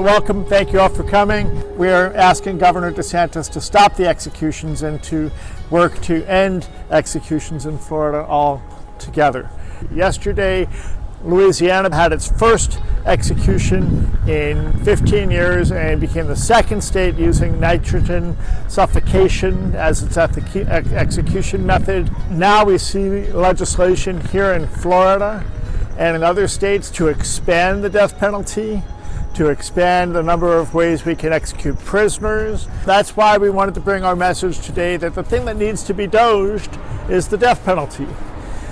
welcome. Thank you all for coming. We are asking Governor DeSantis to stop the executions and to work to end executions in Florida altogether. Yesterday, Louisiana had its first execution in 15 years and became the second state using nitrogen suffocation as its execution method. Now we see legislation here in Florida and in other states to expand the death penalty, to expand the number of ways we can execute prisoners. That's why we wanted to bring our message today that the thing that needs to be doged is the death penalty.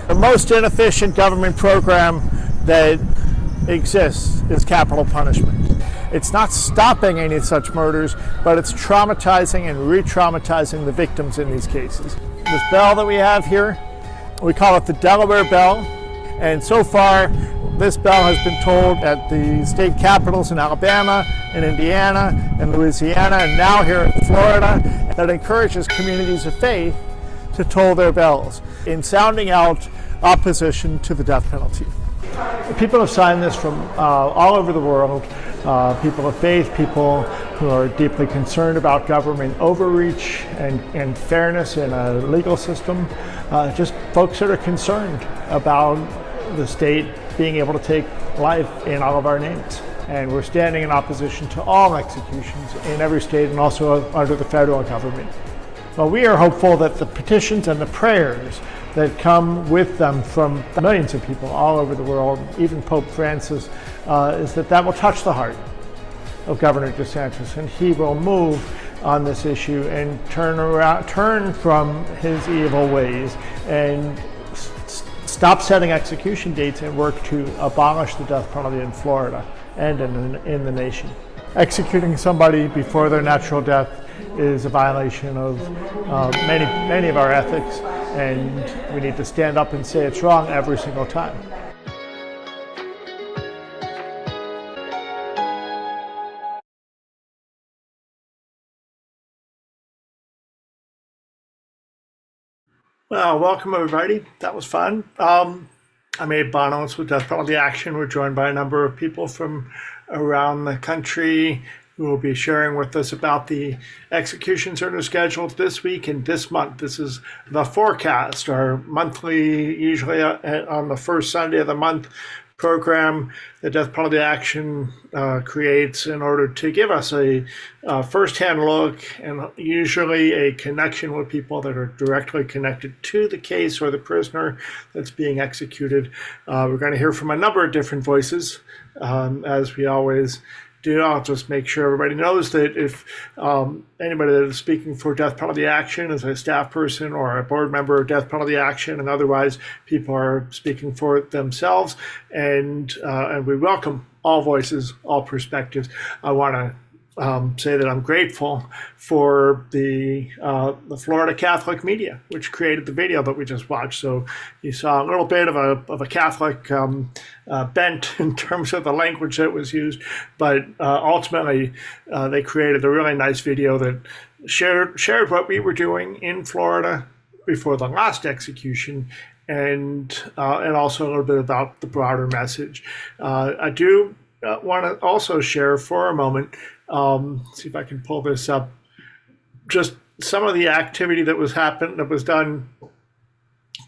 The most inefficient government program that exists is capital punishment. It's not stopping any such murders, but it's traumatizing and re-traumatizing the victims in these cases. This bell that we have here, we call it the Delaware Bell, and so far this bell has been tolled at the state capitals in Alabama, in Indiana, in Louisiana, and now here in Florida, that encourages communities of faith to toll their bells in sounding out opposition to the death penalty. People have signed this from all over the world, people of faith, people who are deeply concerned about government overreach and fairness in a legal system, just folks that are concerned about the state being able to take life in all of our names. And we're standing in opposition to all executions in every state and also under the federal government. Well, we are hopeful that the petitions and the prayers that come with them from millions of people all over the world, even Pope Francis, is that will touch the heart of Governor DeSantis, and he will move on this issue and turn from his evil ways and stop setting execution dates and work to abolish the death penalty in Florida and in the nation. Executing somebody before their natural death is a violation of many of our ethics, and we need to stand up and say it's wrong every single time. Well, welcome everybody. That was fun. I made Bonos with Death Penalty Action. We're joined by a number of people from around the country who will be sharing with us about the executions that are scheduled this week and this month. This is the forecast, our monthly, usually on the first Sunday of the month, program that Death Penalty Action creates in order to give us a first-hand look and usually a connection with people that are directly connected to the case or the prisoner that's being executed. We're going to hear from a number of different voices, as we always do. I'll just make sure everybody knows that if anybody that is speaking for Death Penalty Action is a staff person or a board member of Death Penalty Action, and otherwise people are speaking for themselves, and we welcome all voices, all perspectives. I want to say that I'm grateful for the Florida Catholic media, which created the video that we just watched. So you saw a little bit of a Catholic bent in terms of the language that was used, but ultimately they created a really nice video that shared what we were doing in Florida before the last execution, and also a little bit about the broader message. I do want to also share for a moment, see if I can pull this up, just some of the activity that was done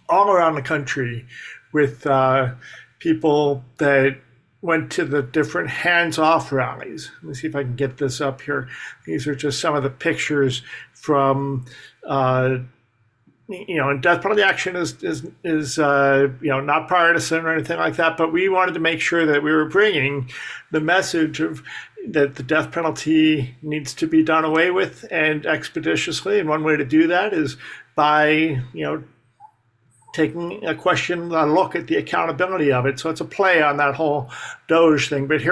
all around the country with people that went to the different hands-off rallies. Let me see if I can get this up here. These are just some of the pictures from and Death Penalty Action is not partisan or anything like that, but we wanted to make sure that we were bringing the message of that the death penalty needs to be done away with and expeditiously. And one way to do that is by taking a look at the accountability of it. So it's a play on that whole Doge thing. But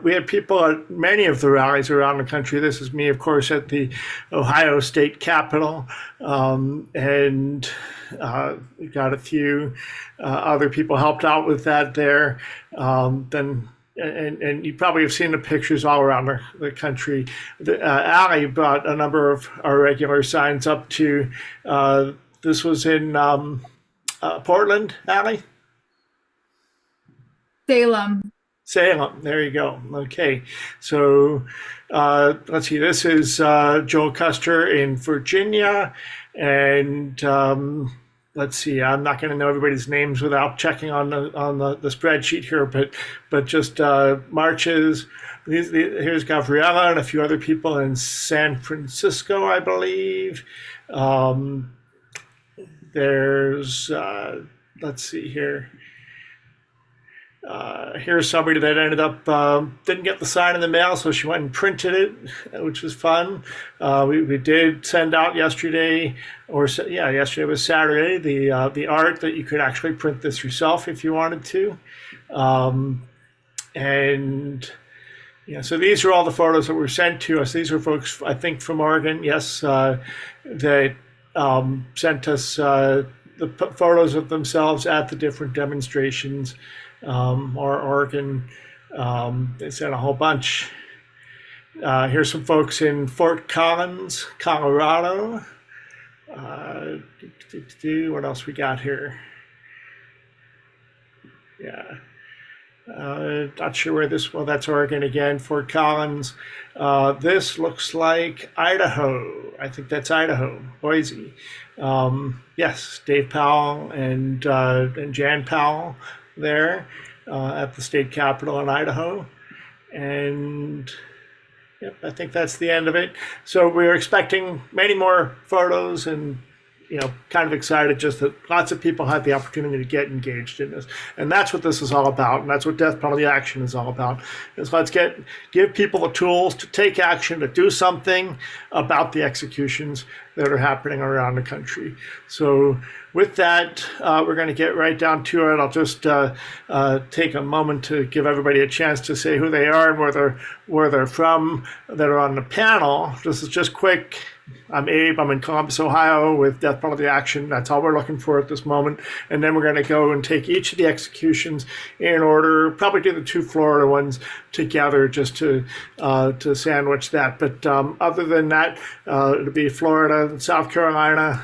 we had people at many of the rallies around the country. This is me, of course, at the Ohio State Capitol. And we got a few other people helped out with that there. And you probably have seen the pictures all around the country. Allie brought a number of our regular signs up to, this was in Portland, Allie? Salem. Salem. There you go. Okay. So let's see. This is Joel Custer in Virginia. And let's see. I'm not going to know everybody's names without checking on the spreadsheet here, but just marches. Here's Gabriella and a few other people in San Francisco, I believe. There's, let's see here. Here's somebody that ended up didn't get the sign in the mail, so she went and printed it, which was fun. We did send out yesterday, yesterday was Saturday, the art that you could actually print this yourself if you wanted to, and yeah. So these are all the photos that were sent to us. These are folks, I think, from Oregon. Yes, that sent us the photos of themselves at the different demonstrations. Or Oregon. They sent a whole bunch. Here's some folks in Fort Collins, Colorado. What else we got here? Yeah. Not sure where this, well, that's Oregon again, Fort Collins. This looks like Idaho. I think that's Idaho, Boise. Yes, Dave Powell and Jan Powell there at the state capitol in Idaho. And yep, I think that's the end of it. So we're expecting many more photos and, kind of excited just that lots of people had the opportunity to get engaged in this. And that's what this is all about. And that's what death penalty action is all about. Is let's give people the tools to take action, to do something about the executions that are happening around the country. So with that, we're going to get right down to it. I'll just take a moment to give everybody a chance to say who they are and where they're from that are on the panel. This is just quick. I'm Abe. I'm in Columbus, Ohio with Death Penalty Action. That's all we're looking for at this moment. And then we're going to go and take each of the executions in order, probably do the two Florida ones together just to sandwich that. But other than that, it'll be Florida, South Carolina,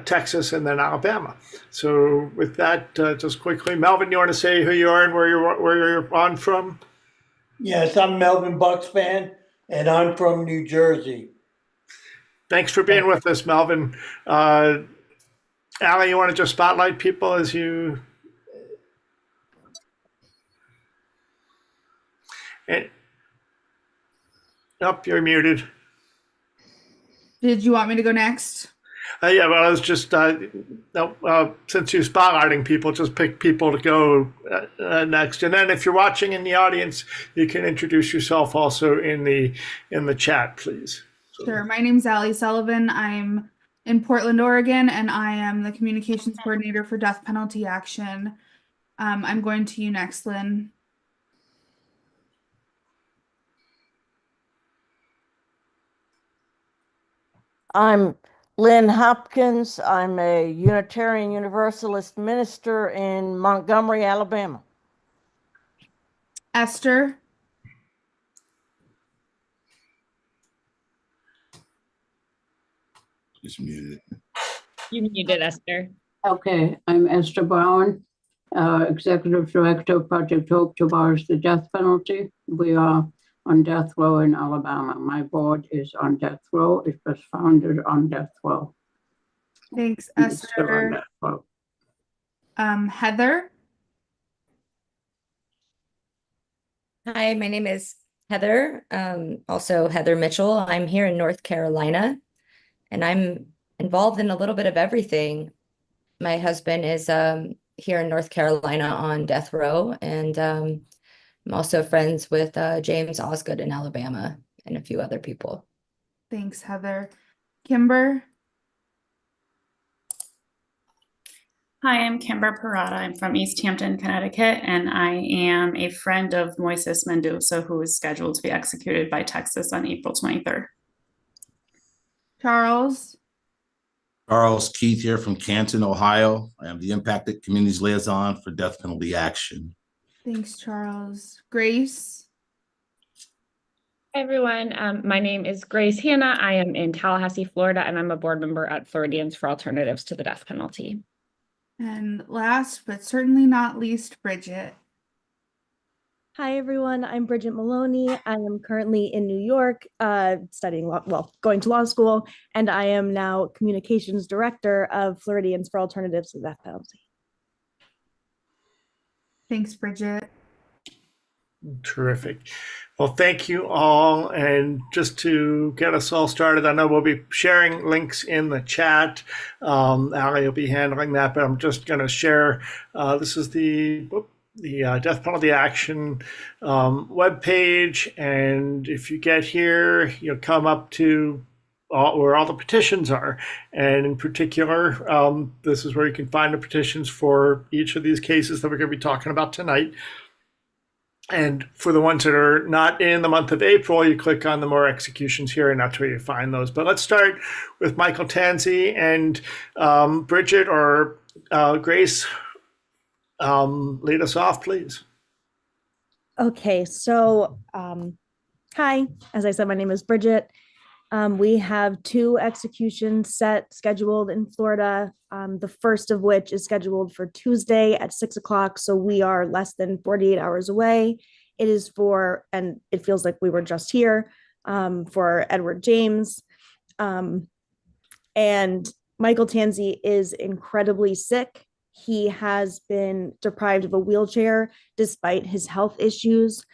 Texas, and then Alabama. So with that, just quickly, Melvin, you want to say who you are and where you're on from? Yes, I'm Melvin Buckspan, and I'm from New Jersey. Thanks for being with us, Melvin. Allie, you want to just spotlight people as you... Nope, you're muted. Did you want me to go next? Yeah, well, I was just, since you're spotlighting people, just pick people to go next. And then if you're watching in the audience, you can introduce yourself also in the chat, please. Sure. My name's Allie Sullivan. I'm in Portland, Oregon, and I am the communications coordinator for Death Penalty Action. I'm going to you next, Lynn. I'm Lynn Hopkins. I'm a Unitarian Universalist minister in Montgomery, Alabama. Esther. Just muted. You muted, Esther. Okay, I'm Esther Brown, Executive Director of Project Hope to Abolish the Death Penalty. We are on death row in Alabama. My board is on death row. It was founded on death row. Thanks, It's still on Esther. death row. Heather. Hi, my name is Heather, also Heather Mitchell. I'm here in North Carolina, and I'm involved in a little bit of everything. My husband is here in North Carolina on death row, and I'm also friends with James Osgood in Alabama and a few other people. Thanks, Heather. Kimber. Hi, I'm Kimber Parada. I'm from East Hampton, Connecticut, and I am a friend of Moises Mendoza, who is scheduled to be executed by Texas on April 23rd. Charles. Charles Keith here from Canton, Ohio. I am the Impacted Communities Liaison for Death Penalty Action. Thanks, Charles. Grace. Hi, everyone. My name is Grace Hanna. I am in Tallahassee, Florida, and I'm a board member at Floridians for Alternatives to the Death Penalty. And last but certainly not least, Bridget. Hi, everyone. I'm Bridget Maloney. I am currently in New York studying law, well, going to law school, and I am now communications director of Floridians for Alternatives to the Death Penalty. Thanks, Bridget. Terrific. Well, thank you all. And just to get us all started, I know we'll be sharing links in the chat. Ali will be handling that, but I'm just going to share. This is the Death Penalty Action webpage. And if you get here, you'll come up to where all the petitions are. And in particular, this is where you can find the petitions for each of these cases that we're going to be talking about tonight. And for the ones that are not in the month of April, you click on the more executions here, and that's where you find those. But let's start with Michael Tansey, and Bridget or Grace, lead us off, please. Okay, so hi, as I said, my name is Bridget. We have 2 executions scheduled in Florida, the first of which is scheduled for Tuesday at 6 o'clock. So we are less than 48 hours away. It is for, and it feels like we were just here, for Edward James. And Michael Tansey is incredibly sick. He has been deprived of a wheelchair despite his health issues.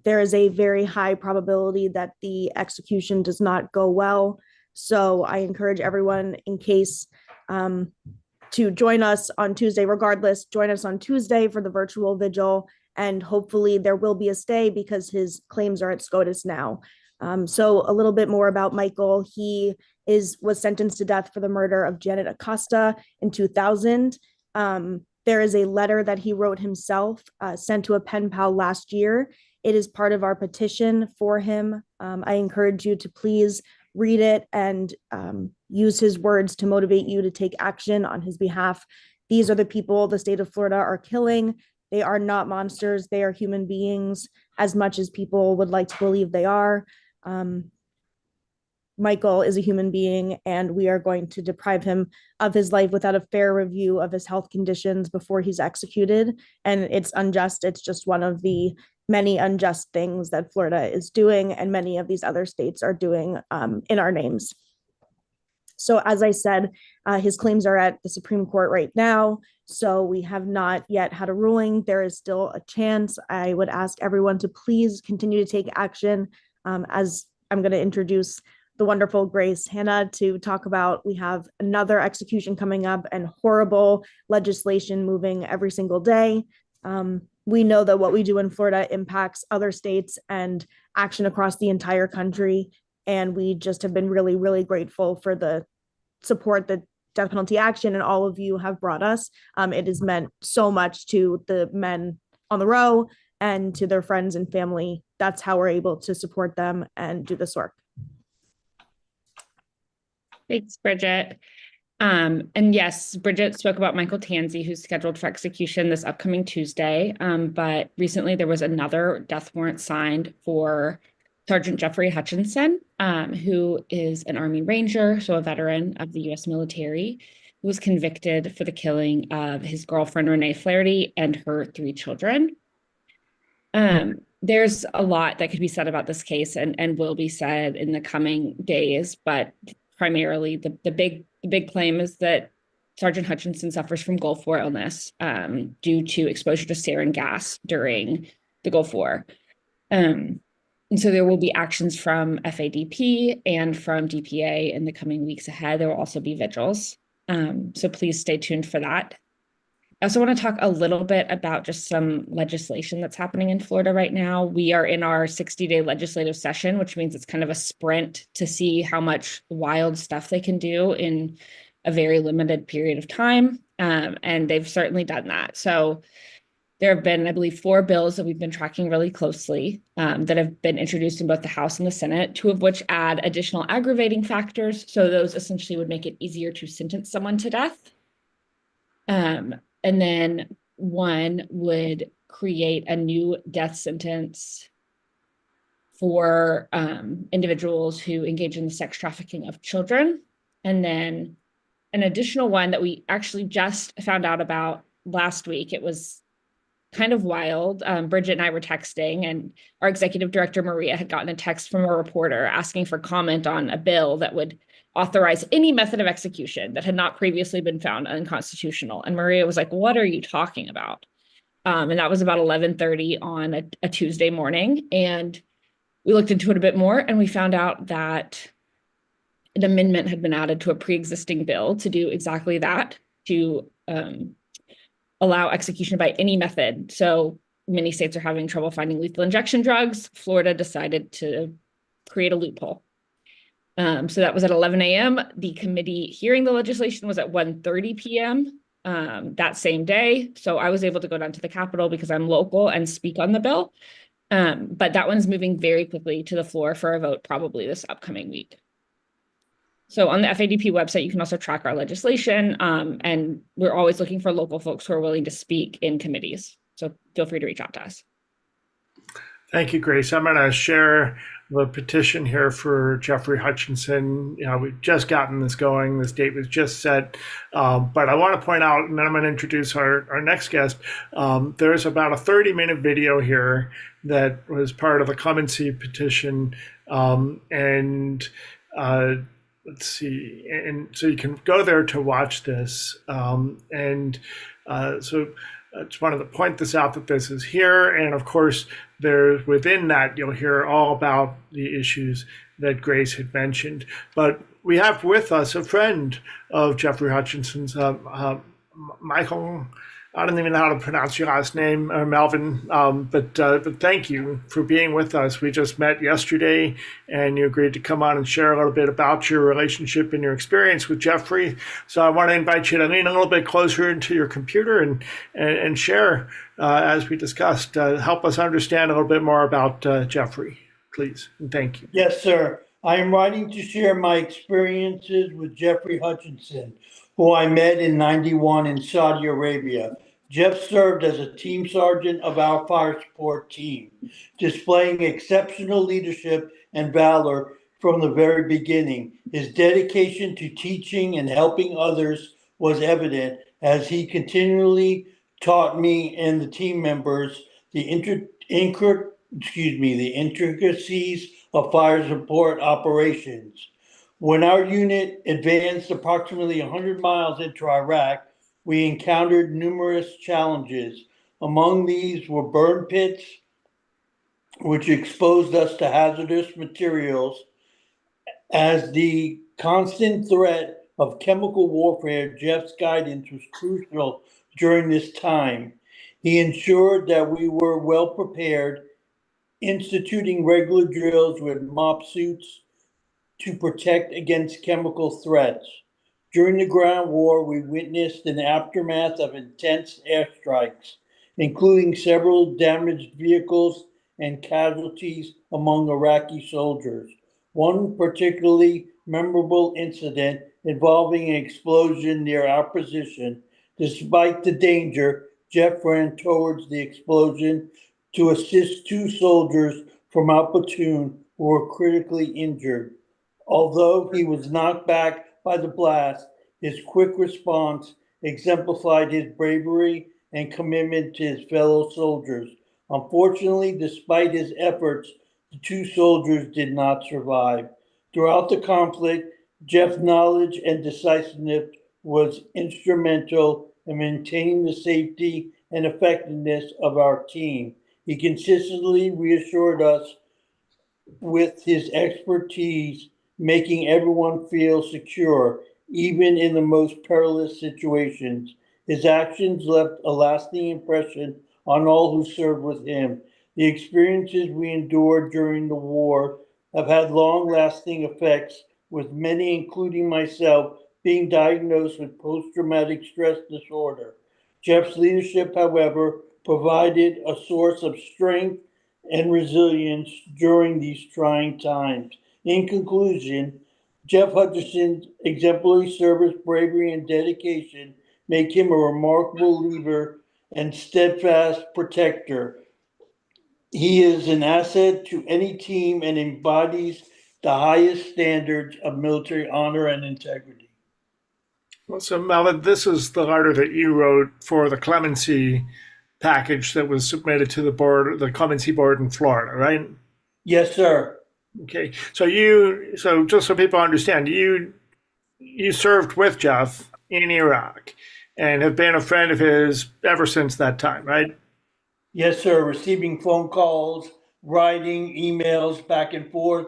There is a very high probability that the execution does not go well. So I encourage everyone, in case, to join us on Tuesday. Regardless, join us on Tuesday for the virtual vigil, and hopefully there will be a stay because his claims are at SCOTUS now. So a little bit more about Michael. He was sentenced to death for the murder of Janet Acosta in 2000. There is a letter that he wrote himself, sent to a pen pal last year. It is part of our petition for him. I encourage you to please read it and use his words to motivate you to take action on his behalf. These are the people the state of Florida are killing. They are not monsters. They are human beings, as much as people would like to believe they are. Michael is a human being, and we are going to deprive him of his life without a fair review of his health conditions before he's executed. And it's unjust. It's just one of the many unjust things that Florida is doing, and many of these other states are doing in our names. So as I said, his claims are at the Supreme Court right now. So we have not yet had a ruling. There is still a chance. I would ask everyone to please continue to take action. As I'm going to introduce the wonderful Grace Hannah to talk about, we have another execution coming up and horrible legislation moving every single day. We know that what we do in Florida impacts other states and action across the entire country. And we just have been really, really grateful for the support that Death Penalty Action and all of you have brought us. It has meant so much to the men on the row and to their friends and family. That's how we're able to support them and do this work. Thanks, Bridget. And yes, Bridget spoke about Michael Tansey, who's scheduled for execution this upcoming Tuesday. But recently there was another death warrant signed for Sergeant Jeffrey Hutchinson, who is an Army Ranger, so a veteran of the U.S. military, who was convicted for the killing of his girlfriend, Renee Flaherty, and her 3 children. There's a lot that could be said about this case and will be said in the coming days, but primarily the big claim is that Sergeant Hutchinson suffers from Gulf War illness due to exposure to sarin gas during the Gulf War. And so there will be actions from FADP and from DPA in the coming weeks ahead. There will also be vigils. So please stay tuned for that. I also want to talk a little bit about just some legislation that's happening in Florida right now. We are in our 60-day legislative session, which means it's kind of a sprint to see how much wild stuff they can do in a very limited period of time. And they've certainly done that. So there have been, I believe, 4 bills that we've been tracking really closely that have been introduced in both the House and the Senate, 2 of which add additional aggravating factors. So those essentially would make it easier to sentence someone to death. And then 1 would create a new death sentence for individuals who engage in the sex trafficking of children. And then an additional one that we actually just found out about last week. It was kind of wild. Bridget and I were texting, and our executive director, Maria, had gotten a text from a reporter asking for comment on a bill that would authorize any method of execution that had not previously been found unconstitutional. And Maria was like, "What are you talking about?" And that was about 11:30 on a Tuesday morning. And we looked into it a bit more, and we found out that an amendment had been added to a pre-existing bill to do exactly that, to allow execution by any method. So many states are having trouble finding lethal injection drugs. Florida decided to create a loophole. So that was at 11 a.m. The committee hearing the legislation was at 1:30 p.m. That same day. So I was able to go down to the Capitol because I'm local and speak on the bill. But that one's moving very quickly to the floor for a vote probably this upcoming week. So on the FADP website, you can also track our legislation, and we're always looking for local folks who are willing to speak in committees. So feel free to reach out to us. Thank you, Grace. I'm going to share the petition here for Jeffrey Hutchinson. We've just gotten this going. This date was just set. But I want to point out, and then I'm going to introduce our next guest. There's about a 30-minute video here that was part of the clemency petition. Let's see. And so you can go there to watch this. So I just wanted to point this out that this is here. And of course, there's within that, you'll hear all about the issues that Grace had mentioned. But we have with us a friend of Jeffrey Hutchinson's, Michael. I don't even know how to pronounce your last name, Melvin, but thank you for being with us. We just met yesterday, and you agreed to come on and share a little bit about your relationship and your experience with Jeffrey. So I want to invite you to lean a little bit closer into your computer and share, as we discussed, help us understand a little bit more about Jeffrey, please, and thank you. Yes, sir. I am writing to share my experiences with Jeffrey Hutchinson, who I met in '91 in Saudi Arabia. Jeff served as a team sergeant of our fire support team, displaying exceptional leadership and valor from the very beginning. His dedication to teaching and helping others was evident as he continually taught me and the team members the intricacies of fire support operations. When our unit advanced approximately 100 miles into Iraq, we encountered numerous challenges. Among these were burn pits, which exposed us to hazardous materials. As the constant threat of chemical warfare, Jeff's guidance was crucial during this time. He ensured that we were well prepared, instituting regular drills with mop suits to protect against chemical threats. During the ground war, we witnessed an aftermath of intense airstrikes, including several damaged vehicles and casualties among Iraqi soldiers. One particularly memorable incident involving an explosion near our position. Despite the danger, Jeff ran towards the explosion to assist two soldiers from our platoon who were critically injured. Although he was knocked back by the blast, his quick response exemplified his bravery and commitment to his fellow soldiers. Unfortunately, despite his efforts, the two soldiers did not survive. Throughout the conflict, Jeff's knowledge and decisiveness was instrumental in maintaining the safety and effectiveness of our team. He consistently reassured us with his expertise, making everyone feel secure, even in the most perilous situations. His actions left a lasting impression on all who served with him. The experiences we endured during the war have had long-lasting effects, with many, including myself, being diagnosed with post-traumatic stress disorder. Jeff's leadership, however, provided a source of strength and resilience during these trying times. In conclusion, Jeff Hutchinson's exemplary service, bravery, and dedication make him a remarkable leader and steadfast protector. He is an asset to any team and embodies the highest standards of military honor and integrity. Well, so Melvin, this is the letter that you wrote for the clemency package that was submitted to the board, the clemency board in Florida, right? Yes, sir. Okay, so just so people understand, you served with Jeff in Iraq and have been a friend of his ever since that time, right? Yes, sir. Receiving phone calls, writing emails back and forth,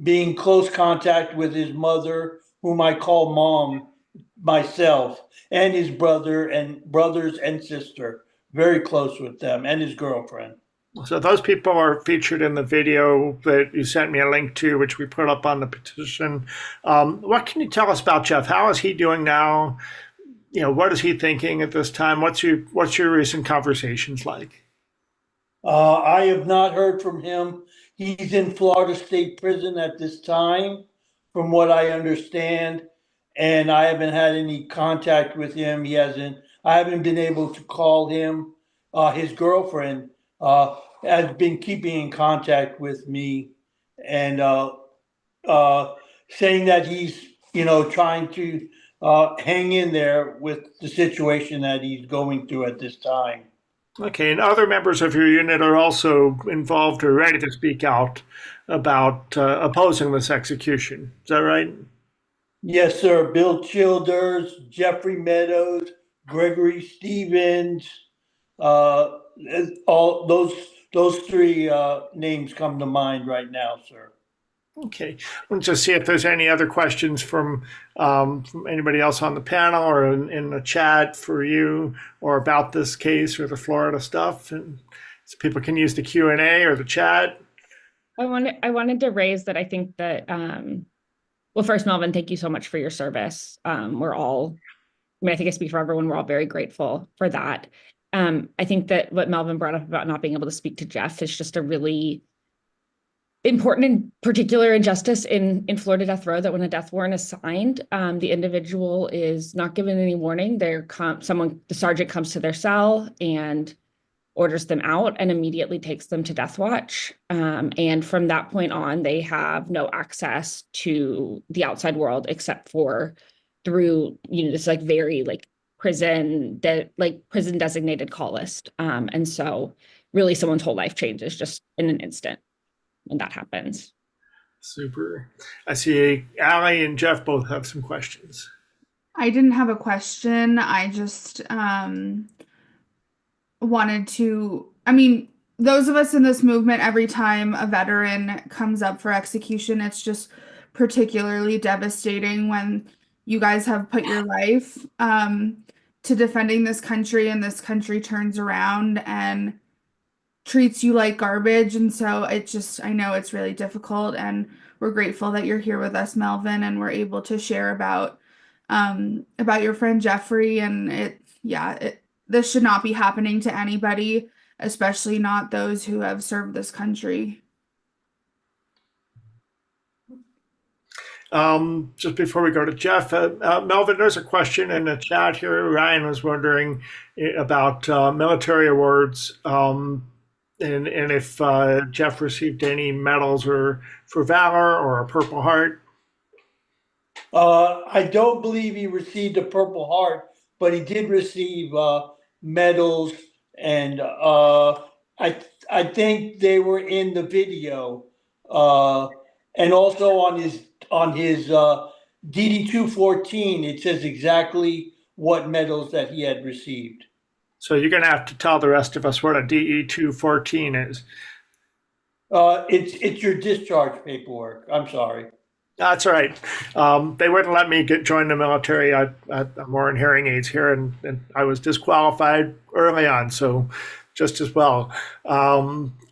being close contact with his mother, whom I call mom, myself, and his brother and brothers and sister. Very close with them, and his girlfriend. So those people are featured in the video that you sent me a link to, which we put up on the petition. What can you tell us about Jeff? How is he doing now? What is he thinking at this time? What's your recent conversations like? I have not heard from him. He's in Florida State Prison at this time, from what I understand, and I haven't had any contact with him. I haven't been able to call him. His girlfriend has been keeping in contact with me and saying that he's, trying to hang in there with the situation that he's going through at this time. Okay, and other members of your unit are also involved or ready to speak out about opposing this execution. Is that right? Yes, sir. Bill Childers, Jeffrey Meadows, Gregory Stevens, all those three names come to mind right now, sir. Okay, let's just see if there's any other questions from anybody else on the panel or in the chat for you or about this case or the Florida stuff. And so people can use the Q&A or the chat. I wanted to raise that I think that, well, first, Melvin, thank you so much for your service. We're all, I think I speak for everyone, we're all very grateful for that. I think that what Melvin brought up about not being able to speak to Jeff is just a really important and particular injustice in Florida death row, that when a death warrant is signed, the individual is not given any warning. The sergeant comes to their cell and orders them out and immediately takes them to death watch. And from that point on, they have no access to the outside world except for through, this very prison designated call list. And so really someone's whole life changes just in an instant when that happens. Super. I see Allie and Jeff both have some questions. I didn't have a question. I just wanted to, those of us in this movement, every time a veteran comes up for execution, it's just particularly devastating when you guys have put your life to defending this country, and this country turns around and treats you like garbage. And so I know it's really difficult, and we're grateful that you're here with us, Melvin, and we're able to share about your friend Jeffrey. And this should not be happening to anybody, especially not those who have served this country. Just before we go to Jeff, Melvin, there's a question in the chat here. Ryan was wondering about military awards. And if Jeff received any medals or for valor or a Purple Heart. I don't believe he received a Purple Heart, but he did receive medals, and I think they were in the video, and also on his DD-214. It says exactly what medals that he had received. So you're going to have to tell the rest of us what a DE-214 is. It's your discharge paperwork. I'm sorry. That's all right. They wouldn't let me join the military. I'm wearing hearing aids here, and I was disqualified early on, so just as well.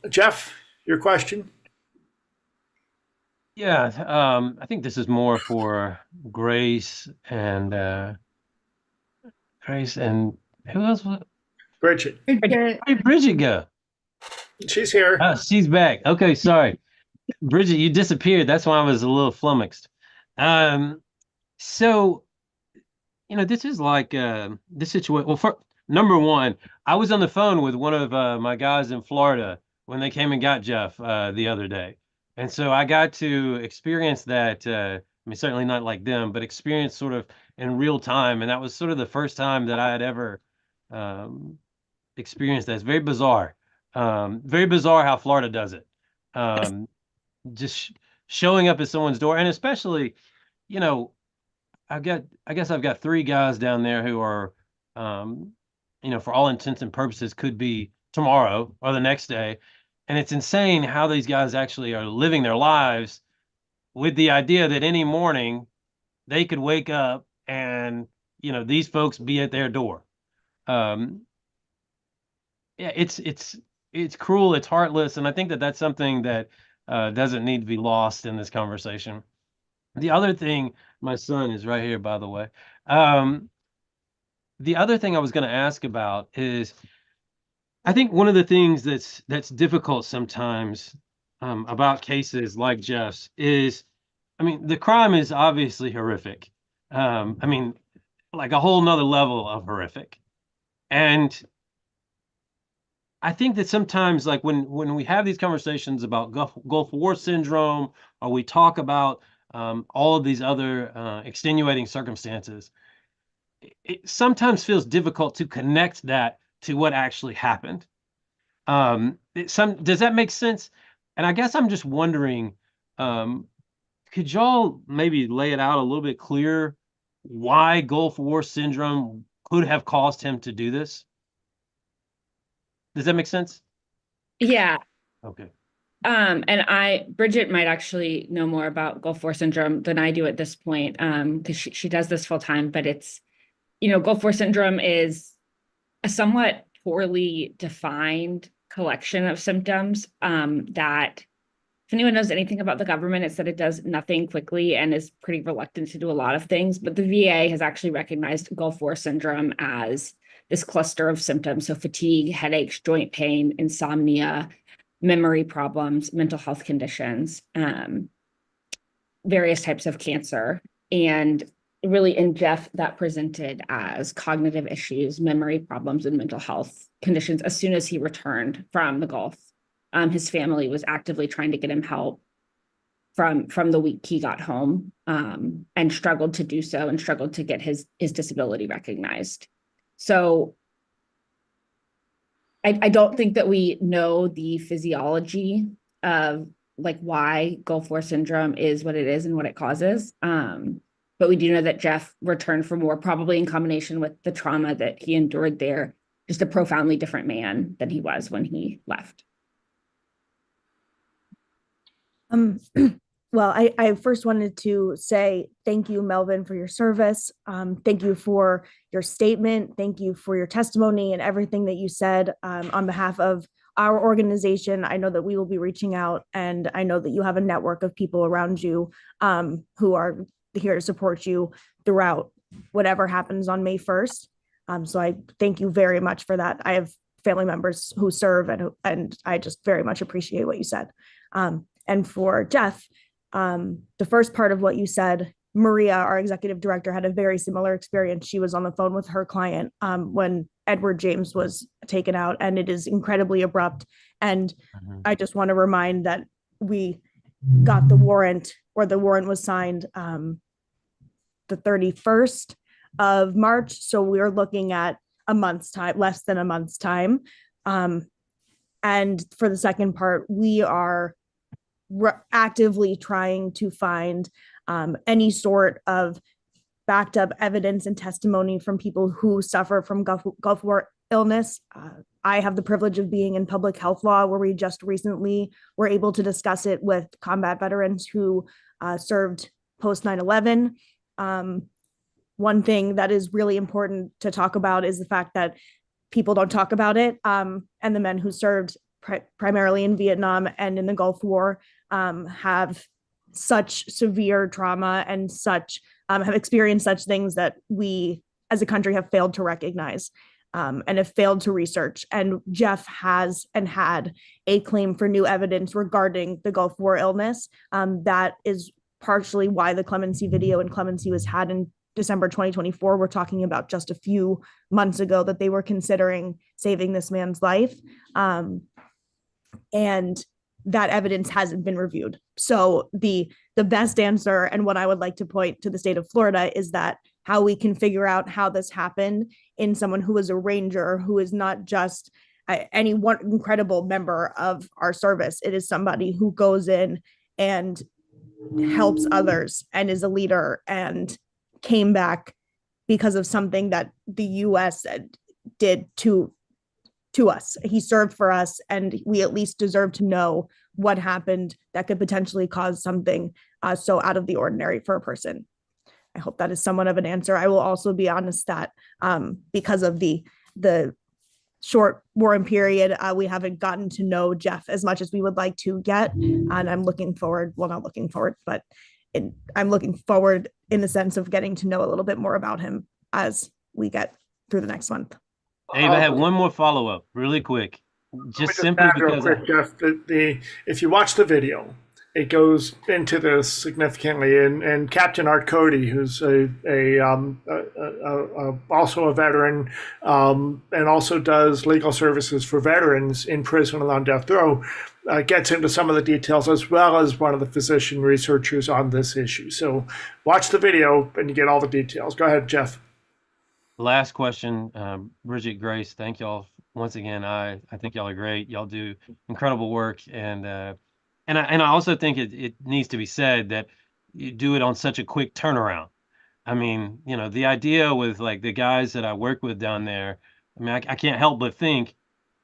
Jeff, your question? Yeah, I think this is more for Grace and who else was it? Bridget. Where did Bridget go? She's here. Oh, she's back. Okay, sorry. Bridget, you disappeared. That's why I was a little flummoxed. So, this is like this situation. Well, number one, I was on the phone with one of my guys in Florida when they came and got Jeff the other day. And so I got to experience that, certainly not like them, but experience sort of in real time. And that was sort of the first time that I had ever experience that. It's very bizarre. Very bizarre how Florida does it. Just showing up at someone's door, and especially, you know, I guess I've got 3 guys down there who are, for all intents and purposes, could be tomorrow or the next day. And it's insane how these guys actually are living their lives with the idea that any morning they could wake up and, these folks be at their door. Yeah, it's cruel, it's heartless, and I think that that's something that doesn't need to be lost in this conversation. The other thing, my son is right here, by the way. The other thing I was going to ask about is, I think one of the things that's difficult sometimes about cases like Jeff's is, the crime is obviously horrific. Like a whole nother level of horrific. And I think that sometimes, like when we have these conversations about Gulf War syndrome, or we talk about all of these other extenuating circumstances, it sometimes feels difficult to connect that to what actually happened. Does that make sense? And I guess I'm just wondering, could y'all maybe lay it out a little bit clearer why Gulf War syndrome could have caused him to do this? Does that make sense? Yeah. Okay. And Bridget might actually know more about Gulf War syndrome than I do at this point, because she does this full time. But it's, Gulf War syndrome is a somewhat poorly defined collection of symptoms that, if anyone knows anything about the government, it's that it does nothing quickly and is pretty reluctant to do a lot of things. But the VA has actually recognized Gulf War syndrome as this cluster of symptoms. So fatigue, headaches, joint pain, insomnia, memory problems, mental health conditions, various types of cancer. And really in Jeff, that presented as cognitive issues, memory problems, and mental health conditions as soon as he returned from the Gulf. His family was actively trying to get him help from the week he got home, and struggled to do so, and struggled to get his disability recognized. So I don't think that we know the physiology of like why Gulf War syndrome is what it is and what it causes. But we do know that Jeff returned from war, probably in combination with the trauma that he endured there, just a profoundly different man than he was when he left. Well, I first wanted to say thank you, Melvin, for your service. Thank you for your statement. Thank you for your testimony and everything that you said on behalf of our organization. I know that we will be reaching out, and I know that you have a network of people around you who are here to support you throughout whatever happens on May 1st. So I thank you very much for that. I have family members who serve, and I just very much appreciate what you said. And for Jeff, the first part of what you said, Maria, our executive director, had a very similar experience. She was on the phone with her client when Edward James was taken out, and it is incredibly abrupt. And I just want to remind that we got the warrant, or the warrant was signed the 31st of March. So we're looking at a month's time, less than a month's time. And for the second part, we are actively trying to find any sort of backed up evidence and testimony from people who suffer from Gulf War illness. I have the privilege of being in public health law, where we just recently were able to discuss it with combat veterans who served post 9/11. One thing that is really important to talk about is the fact that people don't talk about it. And the men who served primarily in Vietnam and in the Gulf War have such severe trauma and such have experienced such things that we as a country have failed to recognize and have failed to research. And Jeff has and had a claim for new evidence regarding the Gulf War illness. That is partially why the clemency video and clemency was had in December 2024. We're talking about just a few months ago that they were considering saving this man's life. And that evidence hasn't been reviewed. So the best answer, and what I would like to point to the state of Florida, is that how we can figure out how this happened in someone who is a ranger, who is not just any one incredible member of our service. It is somebody who goes in and helps others and is a leader and came back because of something that the US did to us. He served for us, and we at least deserve to know what happened that could potentially cause something so out of the ordinary for a person. I hope that is somewhat of an answer. I will also be honest that because of the short warrant period, we haven't gotten to know Jeff as much as we would like to get. And I'm looking forward, well, not looking forward, but I'm looking forward in the sense of getting to know a little bit more about him as we get through the next month. Dave, I have one more follow-up really quick. Just simply because Jeff, if you watch the video, it goes into this significantly, and Captain Art Cody, who's also a veteran, and also does legal services for veterans in prison and on death row, gets into some of the details, as well as one of the physician researchers on this issue. So watch the video and you get all the details. Go ahead, Jeff. Last question, Bridget, Grace, thank y'all once again. I think y'all are great. Y'all do incredible work, and I also think it needs to be said that you do it on such a quick turnaround. I mean, you know, the idea with like the guys that I work with down there, I mean, I can't help but think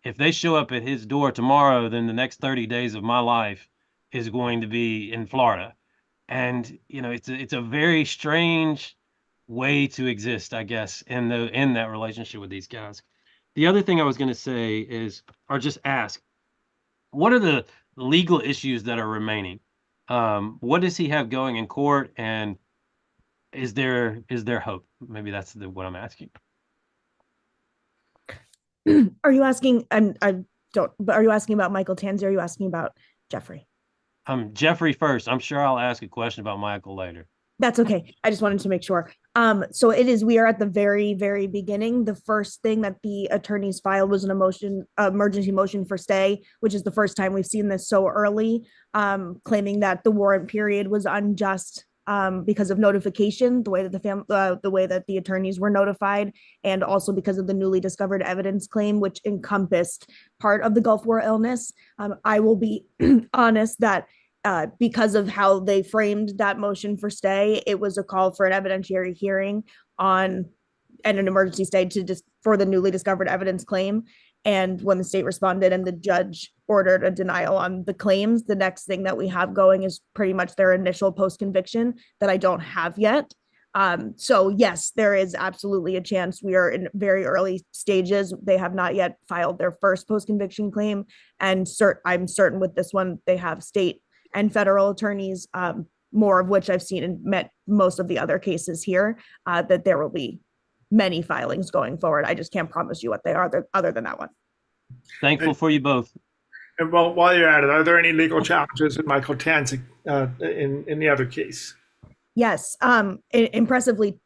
if they show up at his door tomorrow, then the next 30 days of my life is going to be in Florida. And, you know, it's a very strange way to exist, I guess, in that relationship with these guys. The other thing I was going to say is, or just ask, what are the legal issues that are remaining? What does he have going in court, and is there hope? Maybe that's what I'm asking. Are you asking? I don't. But are you asking about Michael Tanzi? Or are you asking about Jeffrey? Jeffrey first. I'm sure I'll ask a question about Michael later. That's okay. I just wanted to make sure. So we are at the very, very beginning. The first thing that the attorneys filed was an emergency motion for stay, which is the first time we've seen this so early, claiming that the warrant period was unjust because of notification, the way that the attorneys were notified, and also because of the newly discovered evidence claim, which encompassed part of the Gulf War illness. I will be honest that because of how they framed that motion for stay, it was a call for an evidentiary hearing and an emergency stay for the newly discovered evidence claim. And when the state responded and the judge ordered a denial on the claims, the next thing that we have going is pretty much their initial post-conviction that I don't have yet. So yes, there is absolutely a chance. We are in very early stages. They have not yet filed their first post-conviction claim. And I'm certain with this one, they have state and federal attorneys, more of which I've seen and met most of the other cases here, that there will be many filings going forward. I just can't promise you what they are other than that one. Thankful for you both. And while you're at it, are there any legal challenges in Michael Tanzi in the other case? Yes, impressively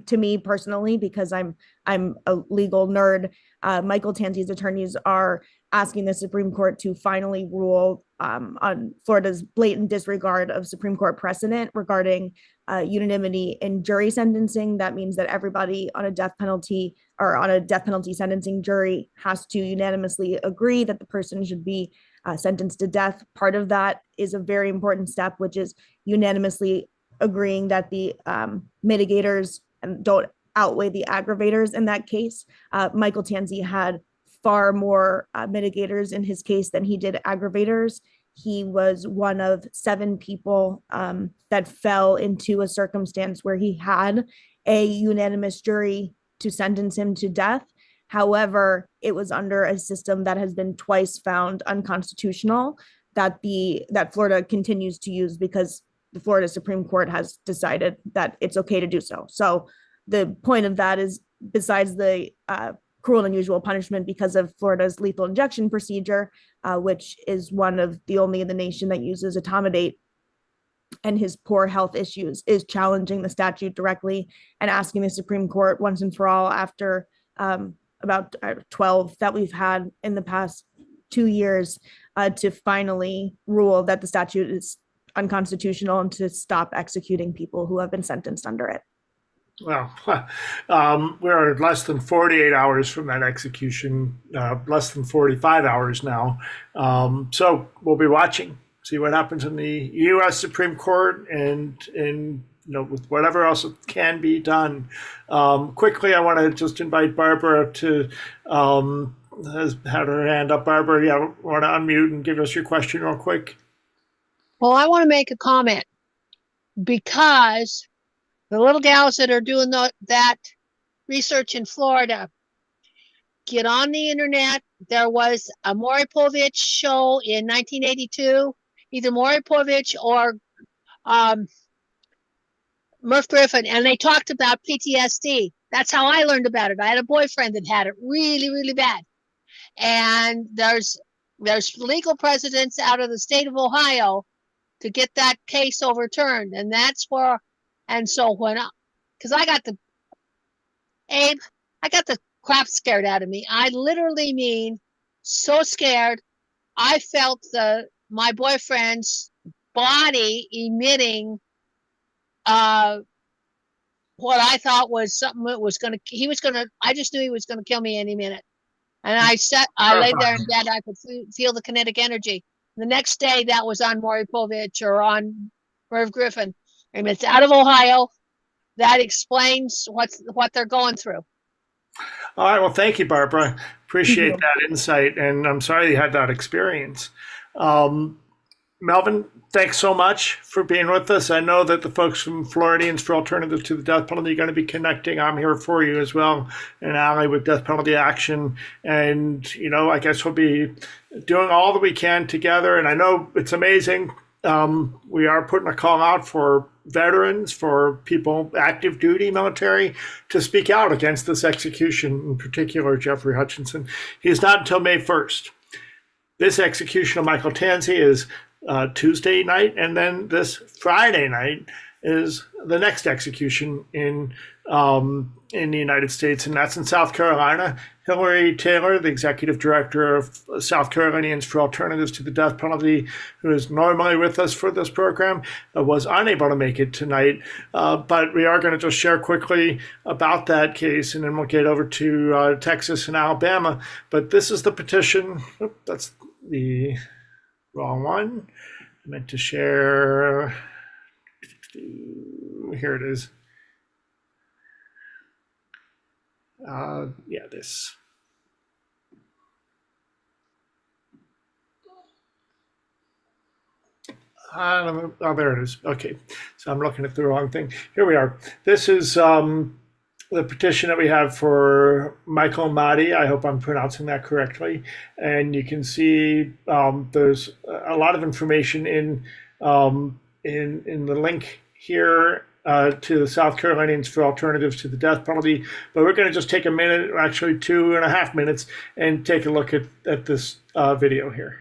to me personally, because I'm a legal nerd. Michael Tanzi's attorneys are asking the Supreme Court to finally rule on Florida's blatant disregard of Supreme Court precedent regarding unanimity in jury sentencing. That means that everybody on a death penalty sentencing jury has to unanimously agree that the person should be sentenced to death. Part of that is a very important step, which is unanimously agreeing that the mitigators don't outweigh the aggravators in that case. Michael Tanzi had far more mitigators in his case than he did aggravators. He was one of 7 people that fell into a circumstance where he had a unanimous jury to sentence him to death. However, it was under a system that has been twice found unconstitutional that Florida continues to use because the Florida Supreme Court has decided that it's okay to do so. So the point of that is, besides the cruel and unusual punishment because of Florida's lethal injection procedure, which is one of the only in the nation that uses etomidate, and his poor health issues, is challenging the statute directly and asking the Supreme Court once and for all, after about 12 that we've had in the past 2 years, to finally rule that the statute is unconstitutional and to stop executing people who have been sentenced under it. Well, we're less than 48 hours from that execution, less than 45 hours now. So we'll be watching, see what happens in the U.S. Supreme Court and with whatever else can be done. Quickly, I want to just invite Barbara to has had her hand up. Barbara, yeah, want to unmute and give us your question real quick? Well, I want to make a comment because the little gals that are doing that research in Florida, get on the internet. There was a Maury Povich show in 1982, either Maury Povich or Murph Griffin, and they talked about PTSD. That's how I learned about it. I had a boyfriend that had it really, really bad. And there's legal precedents out of the state of Ohio to get that case overturned. And that's where, and so because I got the crap scared out of me. I literally mean so scared. I felt my boyfriend's body emitting what I thought was something that I just knew he was gonna kill me any minute. And I laid there in bed, I could feel the kinetic energy. The next day that was on Maury Povich or on Merv Griffin. And it's out of Ohio. That explains what they're going through. All right. Well, thank you, Barbara. Appreciate that insight. And I'm sorry you had that experience. Melvin, thanks so much for being with us. I know that the folks from Floridians for Alternatives to the Death Penalty are going to be connecting. I'm here for you as well, and Allie with Death Penalty Action. And, I guess we'll be doing all that we can together. And I know it's amazing. We are putting a call out for veterans, for people active duty military, to speak out against this execution, in particular Jeffrey Hutchinson. He's not until May 1st. This execution of Michael Tansey is Tuesday night, and then this Friday night is the next execution in the United States, and that's in South Carolina. Hillary Taylor, the executive director of South Carolinians for Alternatives to the Death Penalty, who is normally with us for this program, was unable to make it tonight. But we are going to just share quickly about that case, and then we'll get over to Texas and Alabama. But this is the petition. That's the wrong one. I meant to share. Here it is. This. There it is. Okay, so I'm looking at the wrong thing. Here we are. This is the petition that we have for Michael Mahdi. I hope I'm pronouncing that correctly. And you can see there's a lot of information in the link here to the South Carolinians for Alternatives to the Death Penalty. But we're going to just take a minute, actually 2.5 minutes, and take a look at this video here.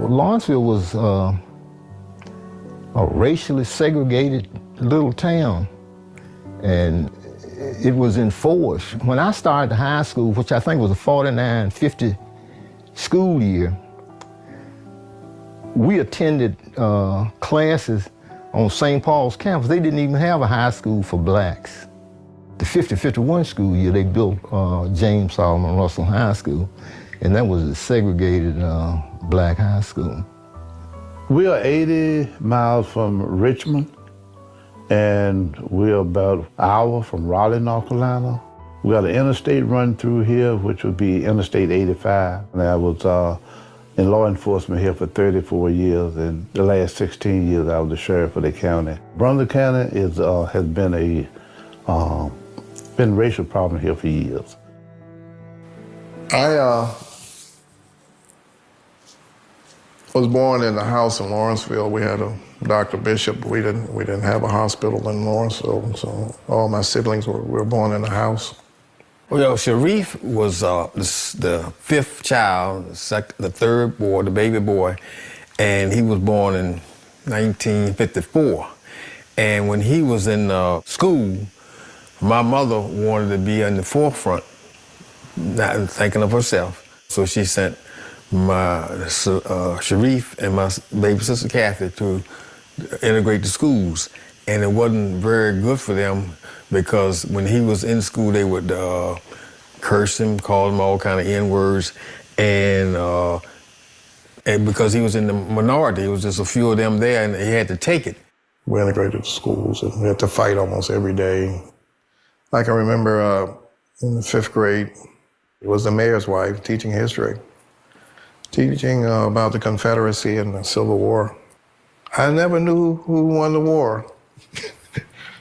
Lawrenceville was a racially segregated little town, and it was enforced. When I started high school, which I think was a 49-50 school year, we attended classes on St. Paul's campus. They didn't even have a high school for blacks. The 50-51 school year, they built James Solomon Russell High School, and that was a segregated black high school. We are 80 miles from Richmond, and we're about an hour from Raleigh, North Carolina. We got an interstate run through here, which would be Interstate 85. And I was in law enforcement here for 34 years, and the last 16 years I was the sheriff of the county. Brunswick County has been a racial problem here for years. I was born in a house in Lawrenceville. We had a Dr. Bishop. We didn't have a hospital in Lawrenceville, so all my siblings were born in a house. Well, Sharif was the fifth child, the third boy, the baby boy, and he was born in 1954. And when he was in school, my mother wanted to be in the forefront, not thinking of herself. So she sent my Sharif and my baby sister Kathy to integrate the schools. And it wasn't very good for them because when he was in school, they would curse him, call him all kind of N-words, and because he was in the minority, it was just a few of them there, and he had to take it. We integrated the schools, and we had to fight almost every day. I can remember in the 5th grade, it was the mayor's wife teaching history, teaching about the Confederacy and the Civil War. I never knew who won the war.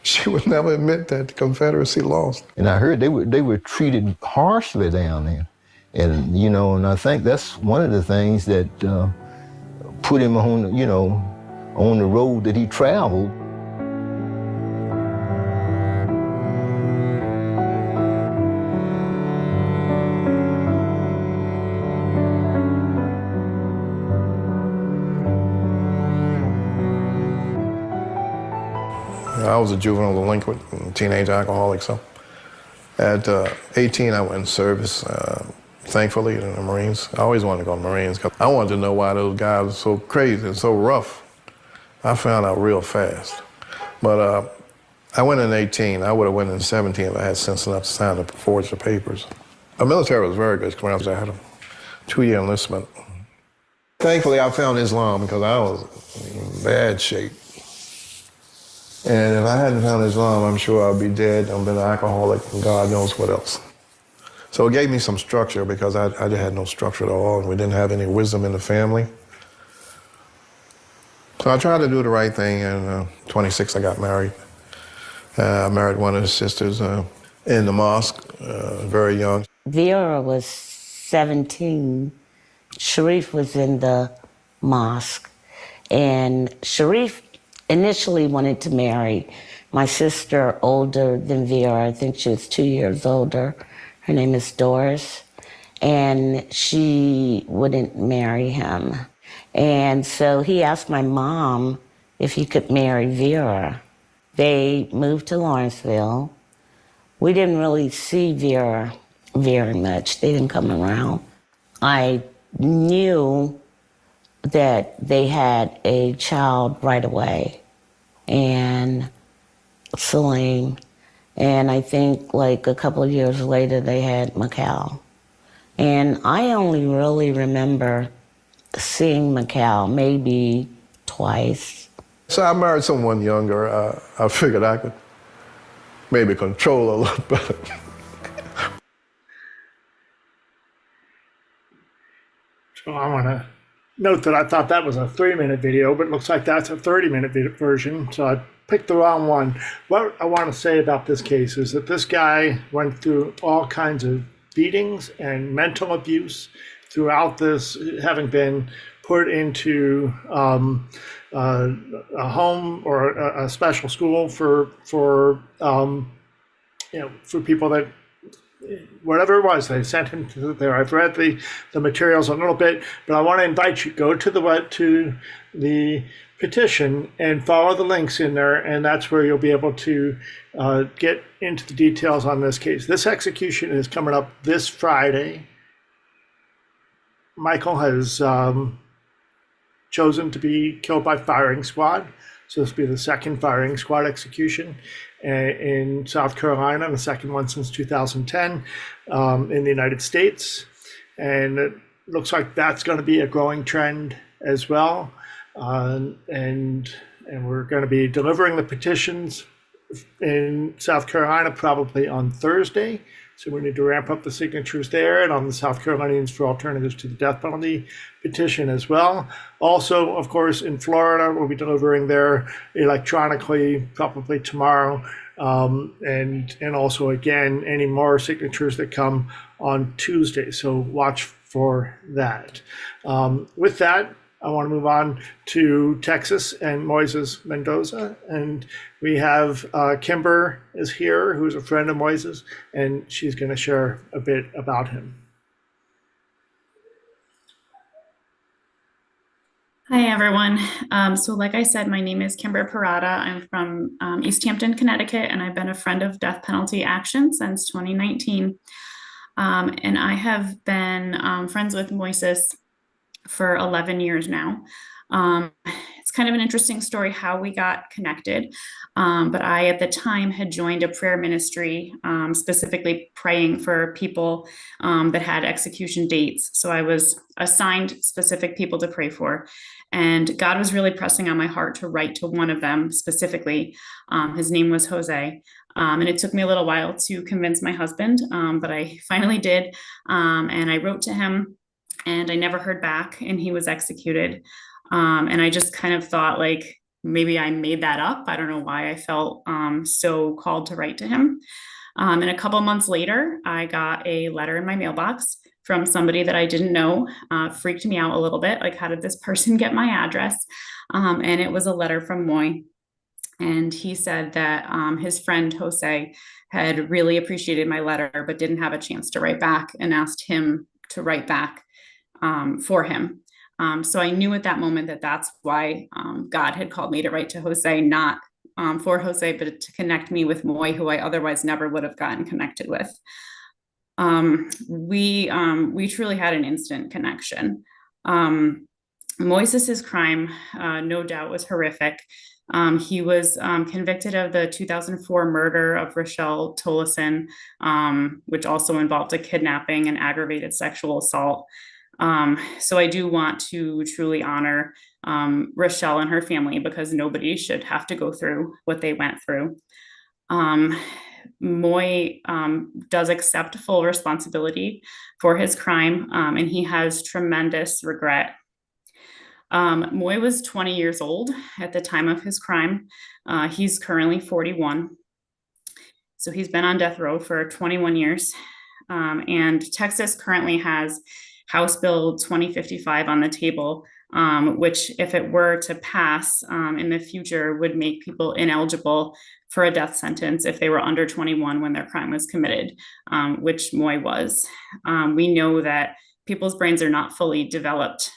She would never admit that the Confederacy lost. And I heard they were treated harshly down there. And, you know, and I think that's one of the things that put him on, you know, on the road that he traveled. I was a juvenile delinquent and teenage alcoholic, so at 18 I went in service, thankfully, in the Marines. I always wanted to go to the Marines because I wanted to know why those guys were so crazy and so rough. I found out real fast. But I went in 18. I would have went in 17 if I had sense enough to sign to forge the papers. The military was very good because I had a 2-year enlistment. Thankfully, I found Islam because I was in bad shape. And if I hadn't found Islam, I'm sure I'd be dead. I've been an alcoholic and God knows what else. So it gave me some structure because I had no structure at all, and we didn't have any wisdom in the family. So I tried to do the right thing, and 26, I got married. I married one of his sisters in the mosque, very young. Vera was 17. Sharif was in the mosque. And Sharif initially wanted to marry my sister older than Vera. I think she was 2 years older. Her name is Doris. And she wouldn't marry him. And so he asked my mom if he could marry Vera. They moved to Lawrenceville. We didn't really see Vera very much. They didn't come around. I knew that they had a child right away, and Salim. And I think like a couple of years later, they had Mikal. And I only really remember seeing Mikal maybe twice. So I married someone younger. I figured I could maybe control a little better. So I want to note that I thought that was a 3-minute video, but it looks like that's a 30-minute version. So I picked the wrong one. What I want to say about this case is that this guy went through all kinds of beatings and mental abuse throughout this, having been put into a home or a special school for people that, whatever it was, they sent him to there. I've read the materials a little bit, but I want to invite you, go to the petition and follow the links in there, and that's where you'll be able to get into the details on this case. This execution is coming up this Friday. Michael has chosen to be killed by firing squad. So this will be the second firing squad execution in South Carolina, and the second one since 2010 in the United States. And it looks like that's going to be a growing trend as well. And we're going to be delivering the petitions in South Carolina probably on Thursday. So we need to ramp up the signatures there, and on the South Carolinians for Alternatives to the Death Penalty petition as well. Also, of course, in Florida, we'll be delivering there electronically probably tomorrow. And also, again, any more signatures that come on Tuesday. So watch for that. With that, I want to move on to Texas and Moises Mendoza. And we have Kimber is here, who's a friend of Moises, and she's going to share a bit about him. Hi, everyone. So like I said, my name is Kimber Parada. I'm from East Hampton, Connecticut, and I've been a friend of Death Penalty Action since 2019. And I have been friends with Moises for 11 years now. It's kind of an interesting story how we got connected. But I, at the time, had joined a prayer ministry, specifically praying for people that had execution dates. So I was assigned specific people to pray for. And God was really pressing on my heart to write to one of them specifically. His name was Jose. And it took me a little while to convince my husband, but I finally did. And I wrote to him, and I never heard back, and he was executed. And I just kind of thought, like, maybe I made that up. I don't know why I felt so called to write to him. And a couple months later, I got a letter in my mailbox from somebody that I didn't know. Freaked me out a little bit. Like, how did this person get my address? And it was a letter from Moy. And he said that his friend Jose had really appreciated my letter, but didn't have a chance to write back, and asked him to write back for him. So I knew at that moment that that's why God had called me to write to Jose, not for Jose, but to connect me with Moy, who I otherwise never would have gotten connected with. We truly had an instant connection. Moises's crime, no doubt, was horrific. He was convicted of the 2004 murder of Rochelle Tolleson, which also involved a kidnapping and aggravated sexual assault. So I do want to truly honor Rochelle and her family, because nobody should have to go through what they went through. Moy does accept full responsibility for his crime, and he has tremendous regret. Moy was 20 years old at the time of his crime. He's currently 41. So he's been on death row for 21 years. And Texas currently has House Bill 2055 on the table, which, if it were to pass in the future, would make people ineligible for a death sentence if they were under 21 when their crime was committed, which Moy was. We know that people's brains are not fully developed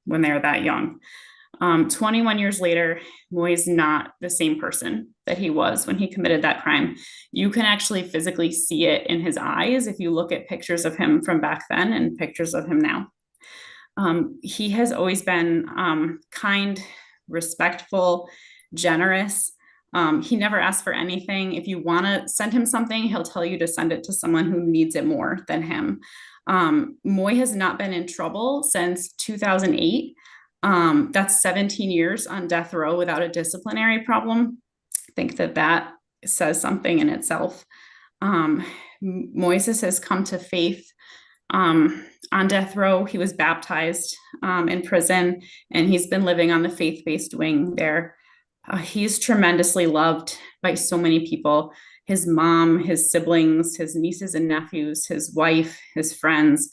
when they're that young. 21 years later, Moy is not the same person that he was when he committed that crime. You can actually physically see it in his eyes if you look at pictures of him from back then and pictures of him now. He has always been kind, respectful, generous. He never asked for anything. If you want to send him something, he'll tell you to send it to someone who needs it more than him. Moy has not been in trouble since 2008. That's 17 years on death row without a disciplinary problem. I think that says something in itself. Moises has come to faith on death row. He was baptized in prison, and he's been living on the faith-based wing there. He's tremendously loved by so many people: his mom, his siblings, his nieces and nephews, his wife, his friends.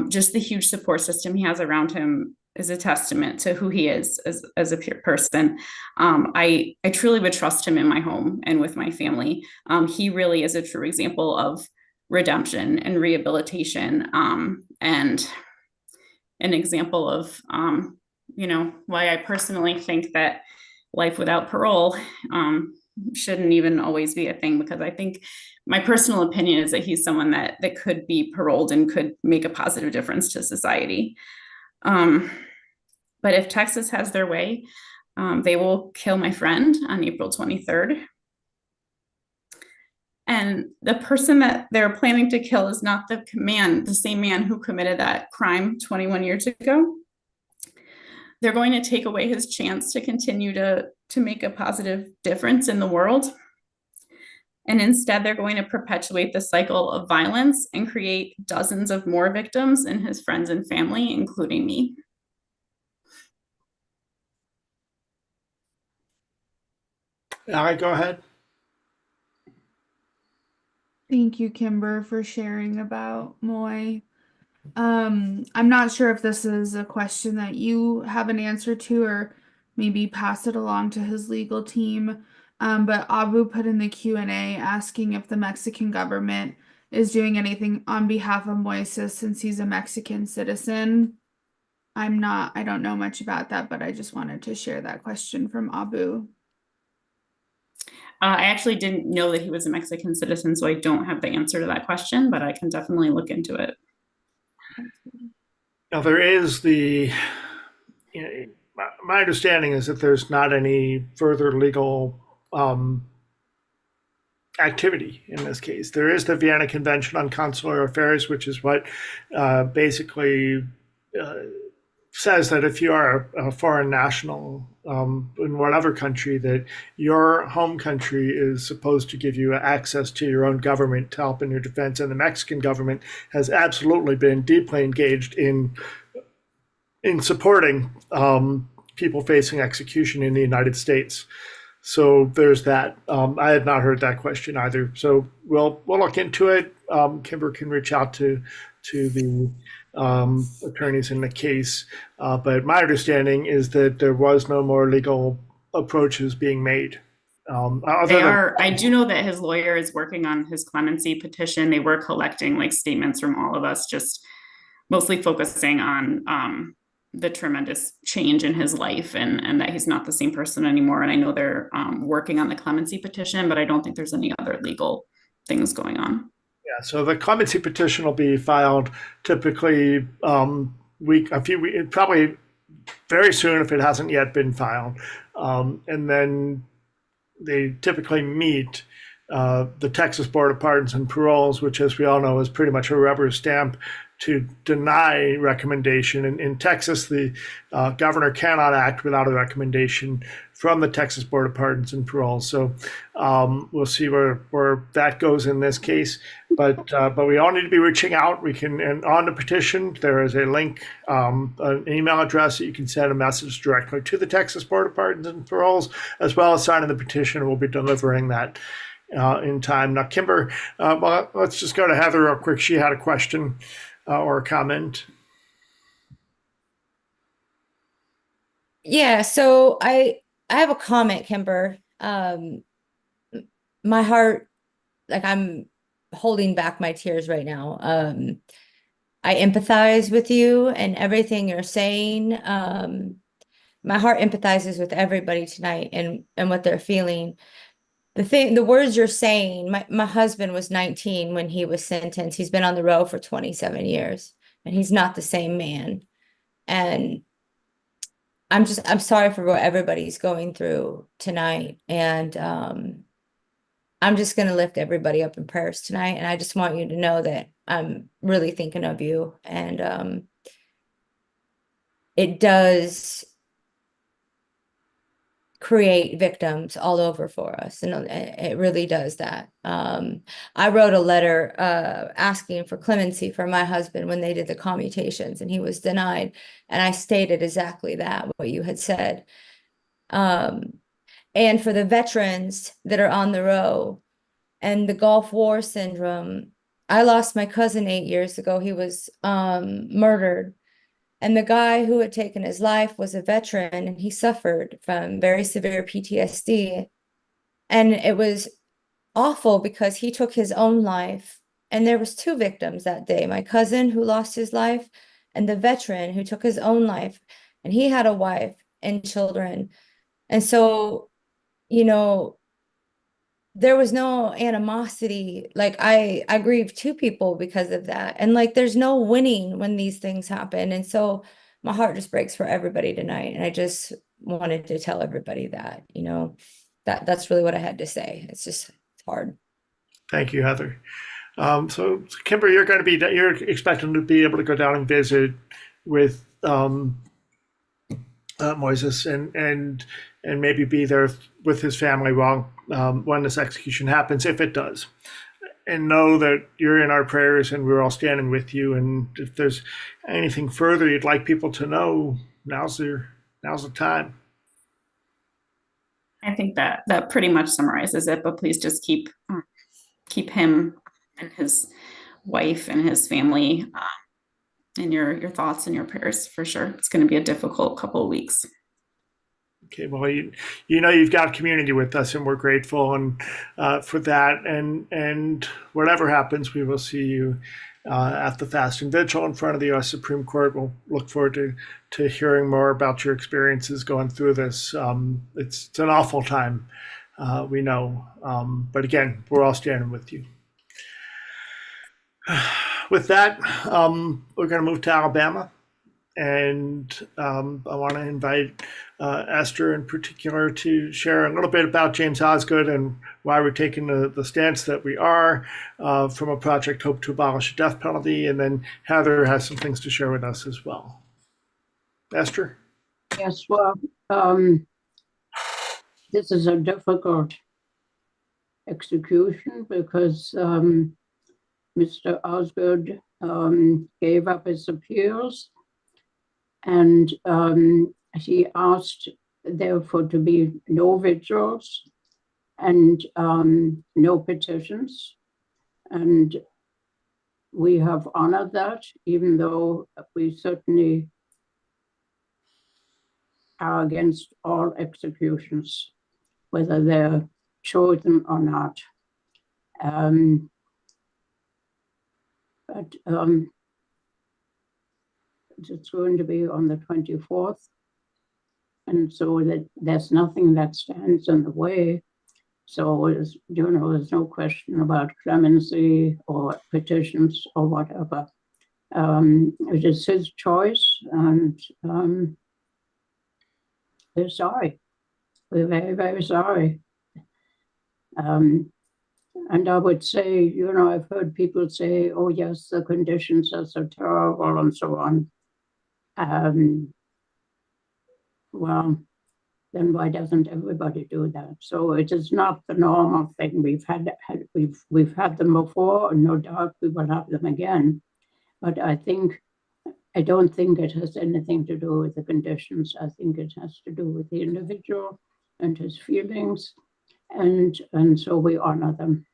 Just the huge support system he has around him is a testament to who he is as a person. I truly would trust him in my home and with my family. He really is a true example of redemption and rehabilitation, and an example of, why I personally think that life without parole shouldn't even always be a thing, because I think my personal opinion is that he's someone that could be paroled and could make a positive difference to society. But if Texas has their way, they will kill my friend on April 23rd. And the person that they're planning to kill is not the same man who committed that crime 21 years ago. They're going to take away his chance to continue to make a positive difference in the world. And instead, they're going to perpetuate the cycle of violence and create dozens of more victims in his friends and family, including me. All right, go ahead. Thank you, Kimber, for sharing about Moy. I'm not sure if this is a question that you have an answer to, or maybe pass it along to his legal team. But Abu put in the Q&A asking if the Mexican government is doing anything on behalf of Moises since he's a Mexican citizen. I don't know much about that, but I just wanted to share that question from Abu. I actually didn't know that he was a Mexican citizen, so I don't have the answer to that question, but I can definitely look into it. Now, there is my understanding is that there's not any further legal activity in this case. There is the Vienna Convention on Consular Affairs, which is what basically says that if you are a foreign national in whatever country, that your home country is supposed to give you access to your own government to help in your defense. And the Mexican government has absolutely been deeply engaged in supporting people facing execution in the United States. So there's that. I had not heard that question either. So we'll look into it. Kimber can reach out to the attorneys in the case. But my understanding is that there was no more legal approaches being made. I do know that his lawyer is working on his clemency petition. They were collecting like statements from all of us, just mostly focusing on the tremendous change in his life and that he's not the same person anymore. And I know they're working on the clemency petition, but I don't think there's any other legal things going on. Yeah, so the clemency petition will be filed typically probably very soon if it hasn't yet been filed. And then they typically meet the Texas Board of Pardons and Paroles, which, as we all know, is pretty much a rubber stamp to deny recommendation. In Texas, the governor cannot act without a recommendation from the Texas Board of Pardons and Paroles. So we'll see where that goes in this case. But we all need to be reaching out. And on the petition, there is a link, an email address that you can send a message directly to the Texas Board of Pardons and Paroles, as well as signing the petition. We'll be delivering that in time. Now, Kimber, well, let's just go to Heather real quick. She had a question or a comment. Yeah, so I have a comment, Kimber. My heart, like I'm holding back my tears right now. I empathize with you and everything you're saying. My heart empathizes with everybody tonight and what they're feeling. The words you're saying, my husband was 19 when he was sentenced. He's been on the road for 27 years and he's not the same man. And I'm sorry for what everybody's going through tonight. And I'm just going to lift everybody up in prayers tonight. And I just want you to know that I'm really thinking of you. And it does create victims all over for us. And it really does that. I wrote a letter asking for clemency for my husband when they did the commutations and he was denied. And I stated exactly that, what you had said. And for the veterans that are on the row and the Gulf War syndrome, I lost my cousin 8 years ago. He was murdered. And the guy who had taken his life was a veteran and he suffered from very severe PTSD. And it was awful because he took his own life. And there was 2 victims that day, my cousin who lost his life and the veteran who took his own life. And he had a wife and children. And so, you know, there was no animosity. Like I grieved 2 people because of that. And like, there's no winning when these things happen. And so my heart just breaks for everybody tonight. And I just wanted to tell everybody that, you know, that's really what I had to say. It's hard. Thank you, Heather. So Kimber, you're expecting to be able to go down and visit with Moises and maybe be there with his family while when this execution happens, if it does. And know that you're in our prayers and we're all standing with you. And if there's anything further you'd like people to know, now's the time. I think that pretty much summarizes it, but please just keep him and his wife and his family in your thoughts and your prayers for sure. It's going to be a difficult couple of weeks. Okay, well, you know you've got community with us, and we're grateful and for that. And whatever happens, we will see you at the fasting vigil in front of the U.S. Supreme Court. We'll look forward to hearing more about your experiences going through this. It's an awful time, we know, but again, we're all standing with you. With that, we're going to move to Alabama. And I want to invite Esther in particular to share a little bit about James Osgood and why we're taking the stance that we are from a project Hope to Abolish the Death Penalty. And then Heather has some things to share with us as well. Esther? Yes, well, this is a difficult execution because Mr. Osgood gave up his appeals, and he asked therefore to be no vigils and no petitions. And we have honored that, even though we certainly are against all executions, whether they're chosen or not. But it's going to be on the 24th. And so that there's nothing that stands in the way. So, there's no question about clemency or petitions or whatever. It is his choice, and we're sorry. We're very, very sorry. And I would say, I've heard people say, oh, yes, the conditions are so terrible and so on. Well, then why doesn't everybody do that? So it is not the normal thing. We've had them before, and no doubt we will have them again. But I don't think it has anything to do with the conditions. I think it has to do with the individual and his feelings, and so we honor them.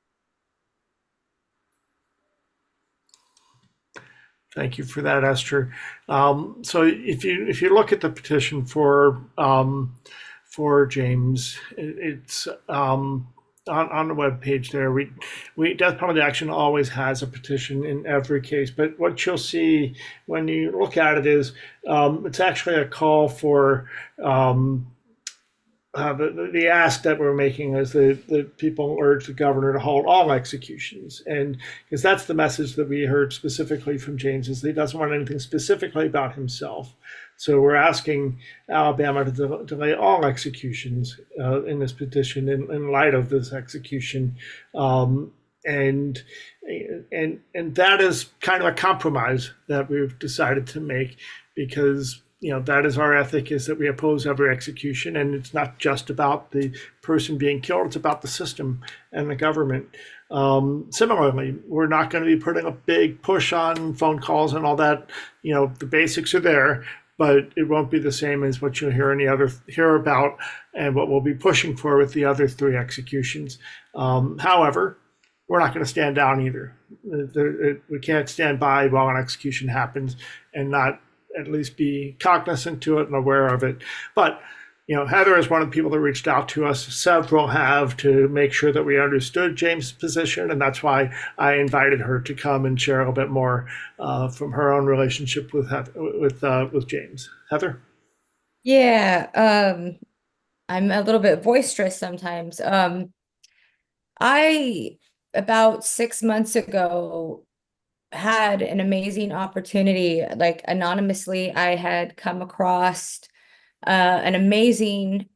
Thank you for that, Esther. So if you look at the petition for James, it's on the webpage there. We Death Penalty Action always has a petition in every case, but what you'll see when you look at it is it's actually a call for the ask that we're making is the people urge the governor to halt all executions. And because that's the message that we heard specifically from James, is that he doesn't want anything specifically about himself. So we're asking Alabama to delay all executions in this petition in light of this execution. And that is kind of a compromise that we've decided to make, because that is our ethic, is that we oppose every execution, and it's not just about the person being killed, it's about the system and the government. Similarly, we're not going to be putting a big push on phone calls and all that. The basics are there, but it won't be the same as what you'll hear about and what we'll be pushing for with the other 3 executions. However, we're not going to stand down either. We can't stand by while an execution happens and not at least be cognizant to it and aware of it. But Heather is one of the people that reached out to us. Several have, to make sure that we understood James' position, and that's why I invited her to come and share a little bit more from her own relationship with James. Heather? Yeah, I'm a little bit boisterous sometimes. I, about 6 months ago, had an amazing opportunity. Like, anonymously, I had come across an amazing,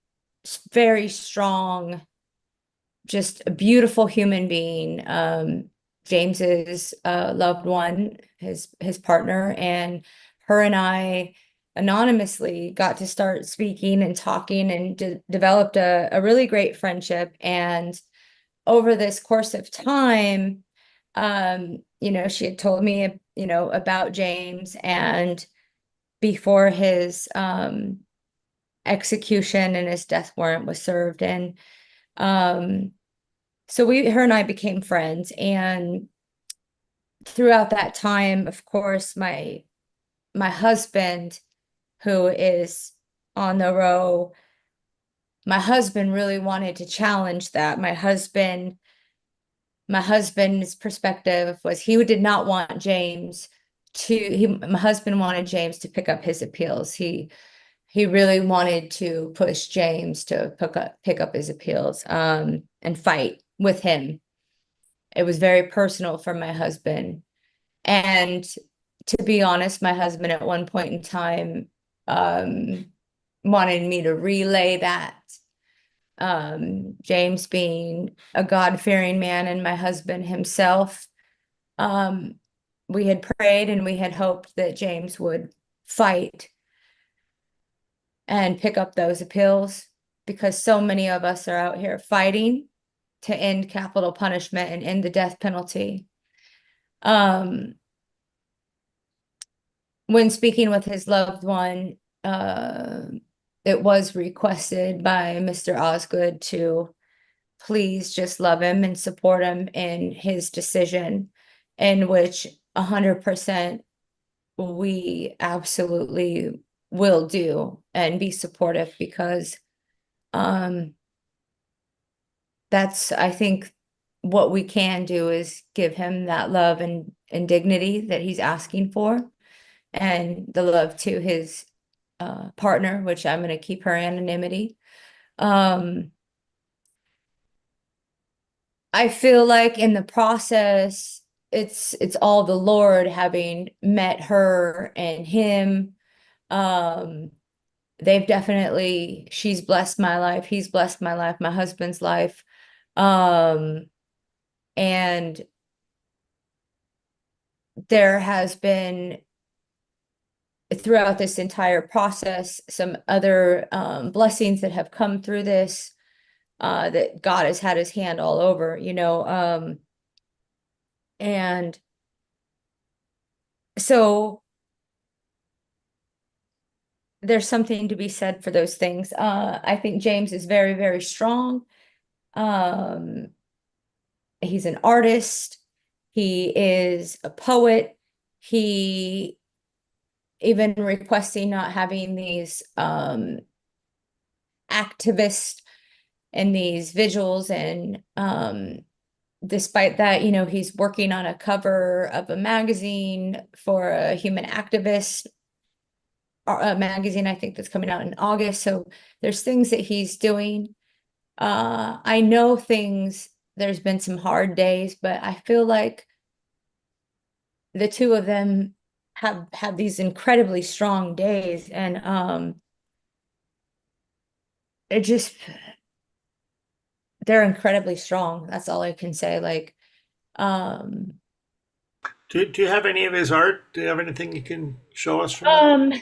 very strong, just a beautiful human being, James's loved one, his partner, and her and I anonymously got to start speaking and talking, and developed a really great friendship. And over this course of time, she had told me, about James, and before his execution and his death warrant was served. And so her and I became friends. And throughout that time, of course, my my husband, who is on the row, my husband really wanted to challenge that. My husband's perspective was he did not want James my husband wanted James to pick up his appeals. He really wanted to push James to pick up his appeals and fight with him. It was very personal for my husband. And to be honest, my husband at one point in time wanted me to relay that. James being a God-fearing man and my husband himself, we had prayed and we had hoped that James would fight and pick up those appeals, because so many of us are out here fighting to end capital punishment and end the death penalty. When speaking with his loved one, it was requested by Mr. Osgood to please just love him and support him in his decision, in which 100% we absolutely will do and be supportive, because that's, I think, what we can do is give him that love and dignity that he's asking for, and the love to his partner, which I'm going to keep her anonymity. I feel like in the process, it's all the Lord having met her and him. They've definitely, she's blessed my life, he's blessed my life, my husband's life. And there has been, throughout this entire process, some other blessings that have come through this, that God has had his hand all over, and so there's something to be said for those things. I think James is very, very strong. He's an artist. He is a poet. He even requesting not having these activists and these vigils, and despite that, he's working on a cover of a magazine for a human activist magazine, I think, that's coming out in August. So there's things that he's doing. I know there's been some hard days, but I feel like the two of them have these incredibly strong days, and they're incredibly strong. That's all I can say. Like, Do you have any of his art? Do you have anything you can show us from that?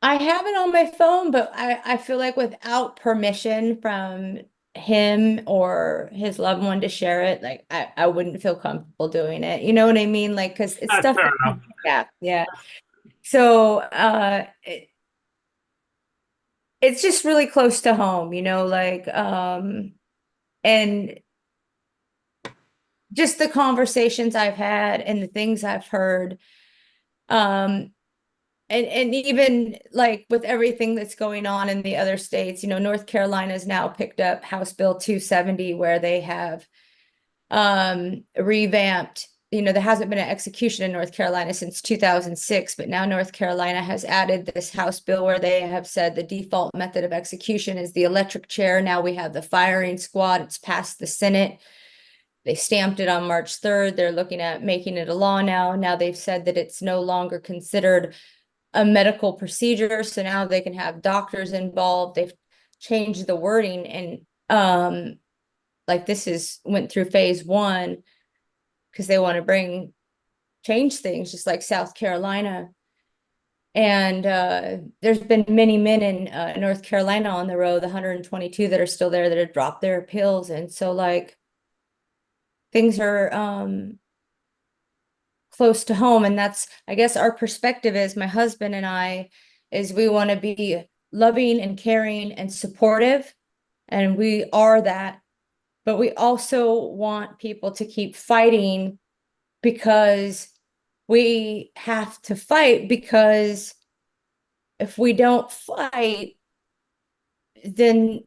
I have it on my phone, but I feel like without permission from him or his loved one to share it, like I wouldn't feel comfortable doing it. You know what I mean? Like, because it's That's stuff fair that, enough. yeah. So it's just really close to home, like and just the conversations I've had and the things I've heard. And even like with everything that's going on in the other states, North Carolina has now picked up House Bill 270, where they have revamped, there hasn't been an execution in North Carolina since 2006, but now North Carolina has added this House bill where they have said the default method of execution is the electric chair. Now we have the firing squad. It's passed the Senate. They stamped it on March 3rd. They're looking at making it a law now. Now they've said that it's no longer considered a medical procedure, so now they can have doctors involved. They've changed the wording, and like this went through phase 1 because they want to change things, just like South Carolina. And there's been many men in North Carolina on the road, the 122 that are still there, that have dropped their appeals. And so like things are close to home. And that's, I guess, our perspective is, my husband and I, is we want to be loving and caring and supportive, and we are that, but we also want people to keep fighting, because we have to fight, because if we don't fight, then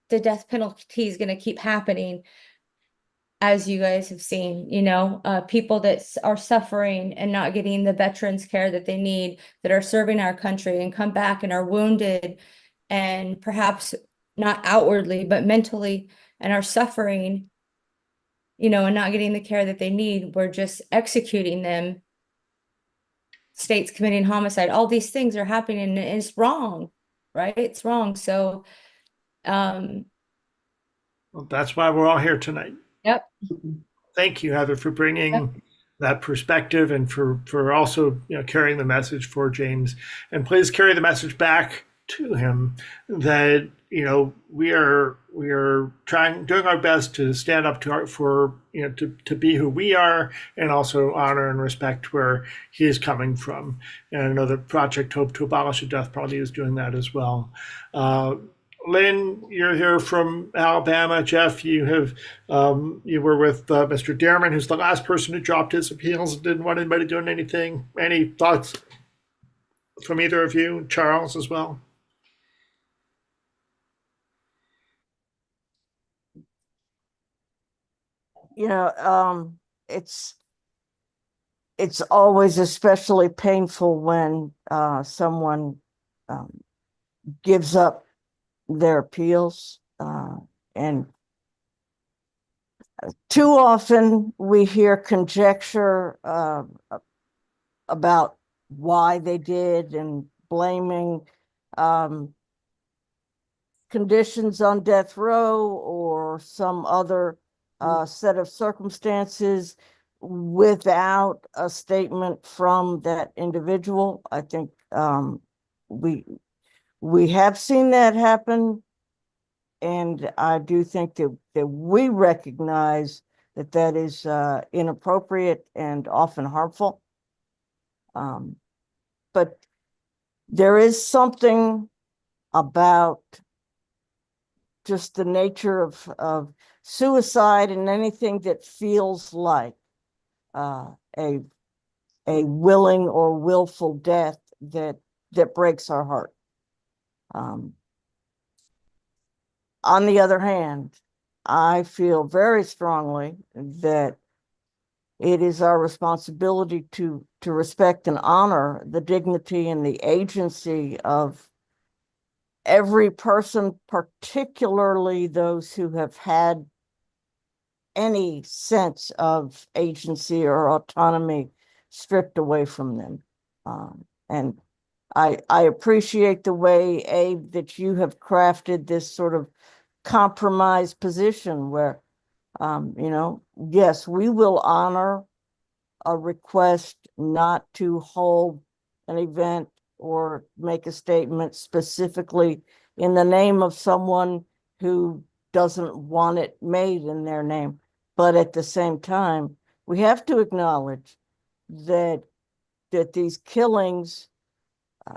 the death penalty is going to keep happening, as you guys have seen, people that are suffering and not getting the veterans care that they need, that are serving our country and come back and are wounded, and perhaps not outwardly, but mentally, and are suffering, and not getting the care that they need. We're just executing them. States committing homicide, all these things are happening, and it's wrong, right? It's wrong. So, Well, that's why we're all here tonight. yep. Thank you, Heather, for bringing that perspective, and for also carrying the message for James. And please carry the message back to him that we are doing our best to stand up to be who we are, and also honor and respect where he is coming from. And I know that Project Hope to Abolish the Death Penalty is doing that as well. Lynn, you're here from Alabama. Jeff, you were with Mr. Dearman, who's the last person who dropped his appeals and didn't want anybody doing anything. Any thoughts from either of you? Charles as well? It's always especially painful when someone gives up their appeals, and too often we hear conjecture about why they did, and blaming conditions on death row or some other set of circumstances without a statement from that individual. I think we have seen that happen, and I do think that we recognize that is inappropriate and often harmful. But there is something about just the nature of suicide, and anything that feels like a willing or willful death that breaks our heart. On the other hand, I feel very strongly that it is our responsibility to respect and honor the dignity and the agency of every person, particularly those who have had any sense of agency or autonomy stripped away from them. And I appreciate the way, Abe, that you have crafted this sort of compromise position where, yes, we will honor a request not to hold an event or make a statement specifically in the name of someone who doesn't want it made in their name. But at the same time, we have to acknowledge that these killings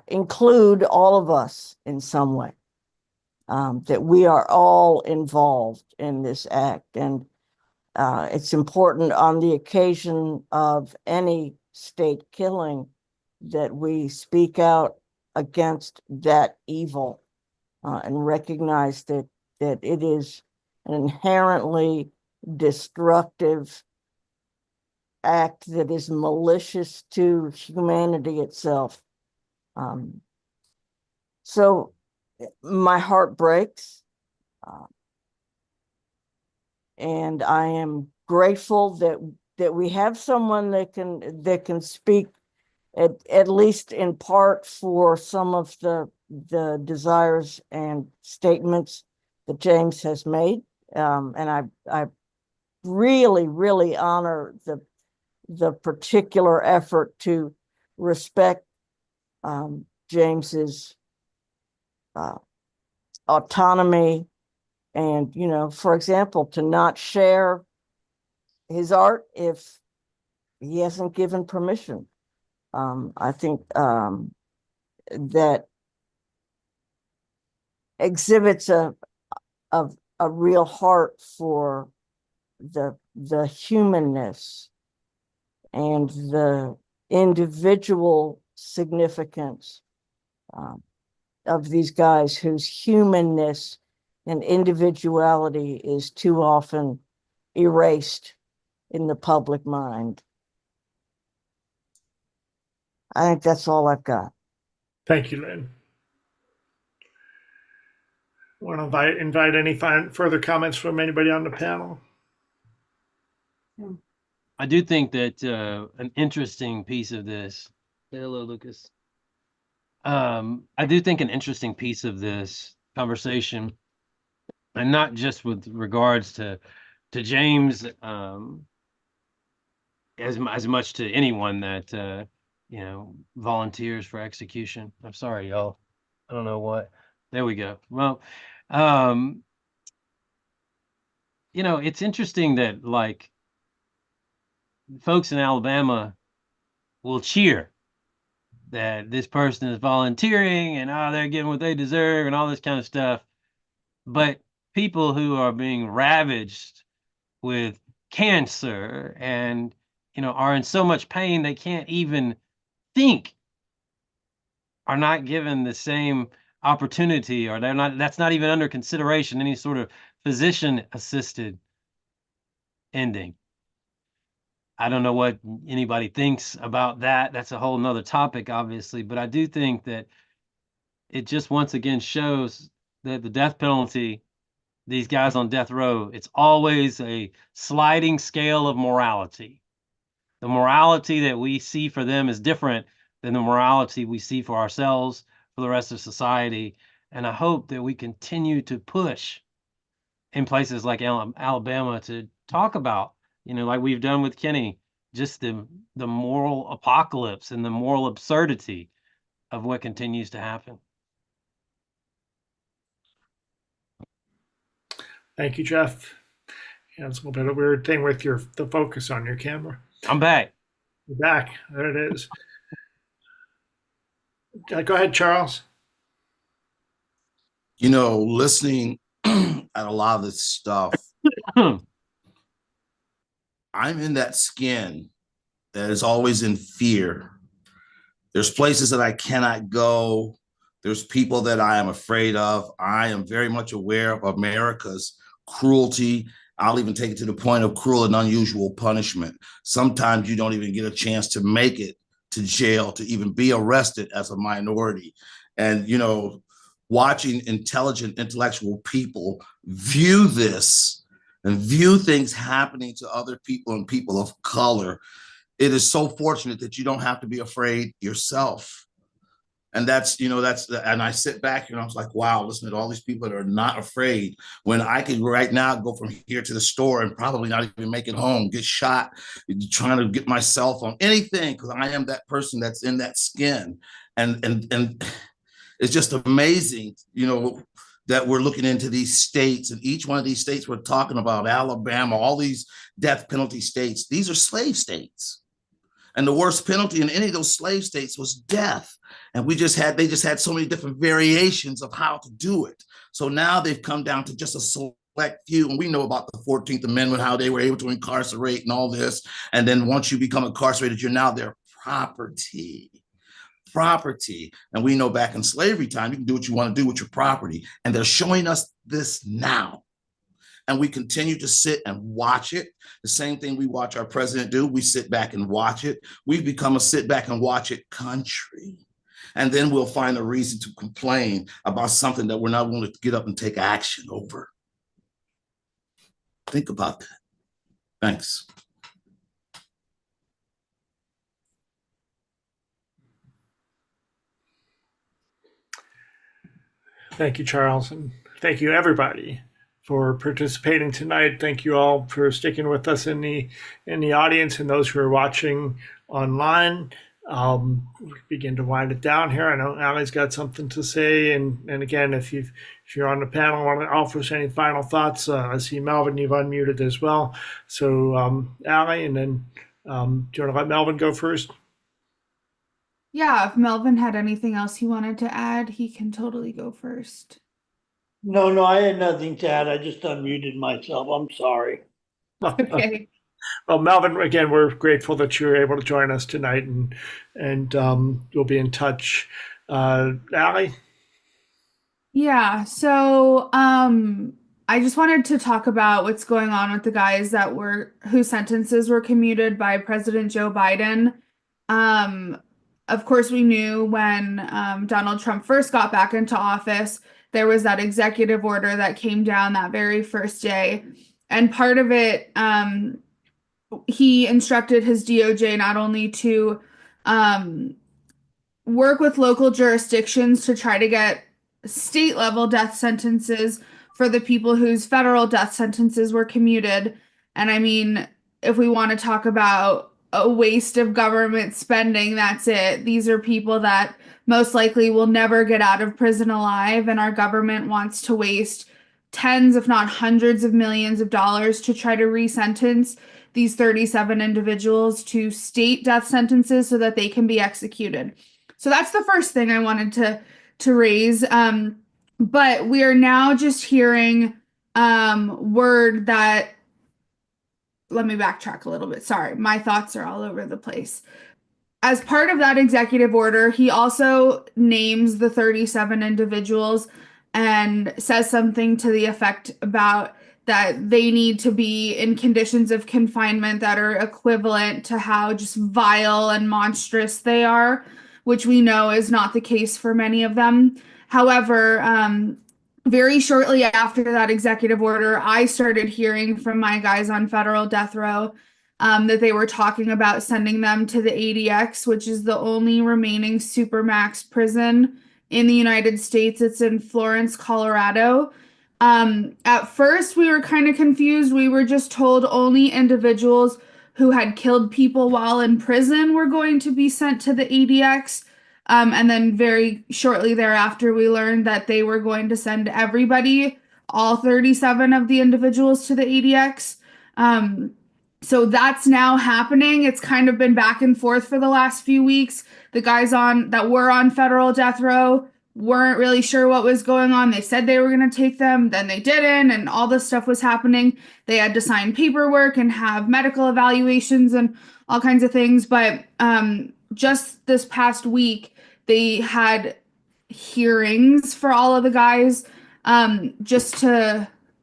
include all of us in some way, that we are all involved in this act. And it's important on the occasion of any state killing that we speak out against that evil, and recognize that it is an inherently destructive act that is malicious to humanity itself. So my heart breaks, and I am grateful that we have someone that can speak at least in part for some of the desires and statements that James has made. And I really, really honor the particular effort to respect James's autonomy, and, for example, to not share his art if he hasn't given permission. I think that exhibits a real heart for the humanness and the individual significance of these guys whose humanness and individuality is too often erased in the public mind. I think that's all I've got. Thank you, Lynn. Want to invite any further comments from anybody on the panel? I do think that an interesting piece of this. Say hello, Lucas. I do think an interesting piece of this conversation, and not just with regards to James, as much to anyone that volunteers for execution. I'm sorry, y'all. I don't know what. There we go. Well, it's interesting that like folks in Alabama will cheer that this person is volunteering and they're getting what they deserve and all this kind of stuff. But people who are being ravaged with cancer and are in so much pain they can't even think are not given the same opportunity, or that's not even under consideration, any sort of physician assisted ending. I don't know what anybody thinks about that. That's a whole nother topic, obviously, but I do think that it just once again shows that the death penalty, these guys on death row, it's always a sliding scale of morality. The morality that we see for them is different than the morality we see for ourselves, for the rest of society. And I hope that we continue to push in places like Alabama to talk about, like we've done with Kenny, just the moral apocalypse and the moral absurdity of what continues to happen. Thank you, Jeff. Yeah, it's a little bit of a weird thing with the focus on your camera. I'm back. You're back. There it is. Go ahead, Charles. Listening at a lot of this stuff, I'm in that skin that is always in fear. There's places that I cannot go. There's people that I am afraid of. I am very much aware of America's cruelty. I'll even take it to the point of cruel and unusual punishment. Sometimes you don't even get a chance to make it to jail, to even be arrested as a minority. And, watching intelligent, intellectual people view this and view things happening to other people and people of color, it is so fortunate that you don't have to be afraid yourself. And and I sit back and I was like, wow, listen to all these people that are not afraid, when I could right now go from here to the store and probably not even make it home, get shot, trying to get my cell phone, anything, because I am that person that's in that skin. And it's just amazing, that we're looking into these states, and each one of these states we're talking about, Alabama, all these death penalty states, these are slave states. And the worst penalty in any of those slave states was death. And they just had so many different variations of how to do it. So now they've come down to just a select few. And we know about the 14th Amendment, how they were able to incarcerate and all this. And then once you become incarcerated, you're now their property. And we know back in slavery time, you can do what you want to do with your property. And they're showing us this now. And we continue to sit and watch it. The same thing we watch our president do. We sit back and watch it. We've become a sit back and watch it country. And then we'll find a reason to complain about something that we're not willing to get up and take action over. Think about that. Thanks. Thank you, Charles, and thank you, everybody, for participating tonight. Thank you all for sticking with us in the audience, and those who are watching online. We begin to wind it down here. I know Allie's got something to say, and again, if you're on the panel, want to offer us any final thoughts? I see Melvin, you've unmuted as well. So Allie, and then do you want to let Melvin go first? Yeah, if Melvin had anything else he wanted to add, he can totally go first. No, I had nothing to add. I just unmuted myself. I'm sorry. Okay. Well, Melvin, again, we're grateful that you're able to join us tonight, and we'll be in touch. Allie? Yeah, so I just wanted to talk about what's going on with the guys whose sentences were commuted by President Joe Biden. Um, of course, we knew when Donald Trump first got back into office, there was that executive order that came down that very first day. And part of it, he instructed his DOJ not only to um, work with local jurisdictions to try to get state level death sentences for the people whose federal death sentences were commuted. And I mean, if we want to talk about a waste of government spending, that's it. These are people that most likely will never get out of prison alive, and our government wants to waste tens, if not hundreds of millions of dollars to try to resentence these 37 individuals to state death sentences so that they can be executed. So that's the first thing I wanted to raise. But we are now just hearing word that, let me backtrack a little bit. Sorry, my thoughts are all over the place. As part of that executive order, he also names the 37 individuals and says something to the effect about that they need to be in conditions of confinement that are equivalent to how just vile and monstrous they are, which we know is not the case for many of them. However, very shortly after that executive order, I started hearing from my guys on federal death row that they were talking about sending them to the ADX, which is the only remaining supermax prison in the United States. It's in Florence, Colorado. At first, we were kind of confused. We were just told only individuals who had killed people while in prison were going to be sent to the ADX. And then very shortly thereafter, we learned that they were going to send everybody, all 37 of the individuals, to the ADX. So that's now happening. It's kind of been back and forth for the last few weeks. The guys that were on federal death row weren't really sure what was going on. They said they were going to take them, then they didn't, and all this stuff was happening. They had to sign paperwork and have medical evaluations and all kinds of things. But just this past week, they had hearings for all of the guys.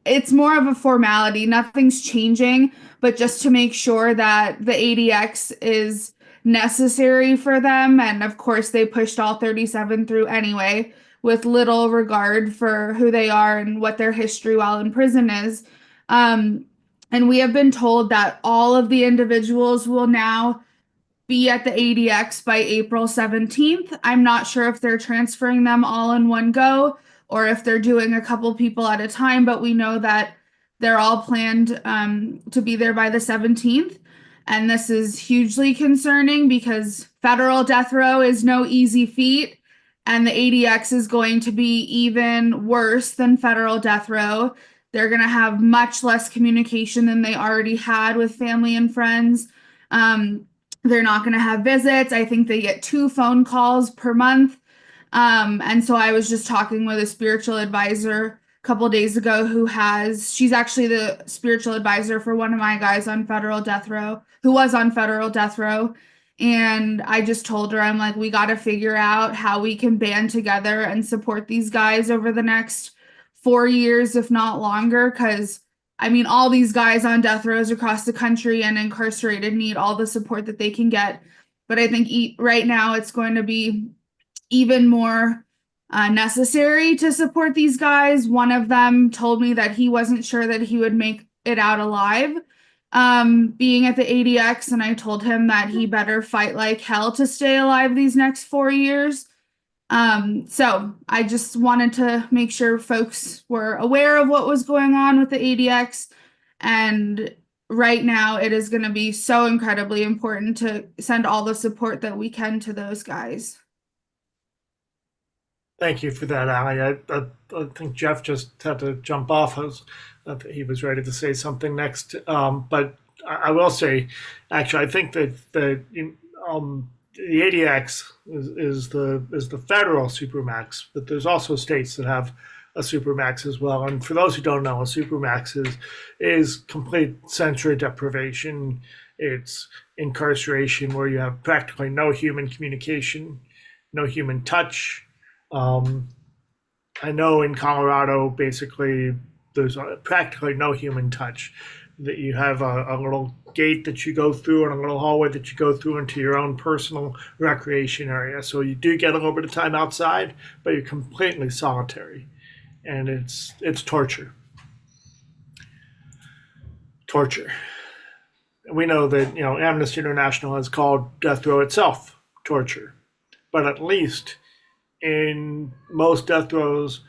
It's more of a formality. Nothing's changing, but just to make sure that the ADX is necessary for them. And of course, they pushed all 37 through anyway, with little regard for who they are and what their history while in prison is. And we have been told that all of the individuals will now be at the ADX by April 17th. I'm not sure if they're transferring them all in one go or if they're doing a couple people at a time, but we know that they're all planned to be there by the 17th. And this is hugely concerning because federal death row is no easy feat, and the ADX is going to be even worse than federal death row. They're going to have much less communication than they already had with family and friends. They're not going to have visits. I think they get 2 phone calls per month. And so I was just talking with a spiritual advisor a couple days ago she's actually the spiritual advisor for one of my guys on federal death row, who was on federal death row. And I just told her, I'm like, we got to figure out how we can band together and support these guys over the next 4 years, if not longer. Because I mean, all these guys on death rows across the country and incarcerated need all the support that they can get. But I think right now it's going to be even more necessary to support these guys. One of them told me that he wasn't sure that he would make it out alive being at the ADX, and I told him that he better fight like hell to stay alive these next 4 years. So I just wanted to make sure folks were aware of what was going on with the ADX, and right now it is going to be so incredibly important to send all the support that we can to those guys. Thank you for that, Allie. I think Jeff just had to jump off. He was ready to say something next. But I will say, actually, I think that the ADX is the federal supermax, but there's also states that have a supermax as well. And for those who don't know, a supermax is complete sensory deprivation. It's incarceration where you have practically no human communication, no human touch. I know in Colorado, basically, there's practically no human touch. That you have a little gate that you go through and a little hallway that you go through into your own personal recreation area. So you do get a little bit of time outside, but you're completely solitary, and it's torture. Torture. We know that Amnesty International has called death row itself torture, but at least in most death rows,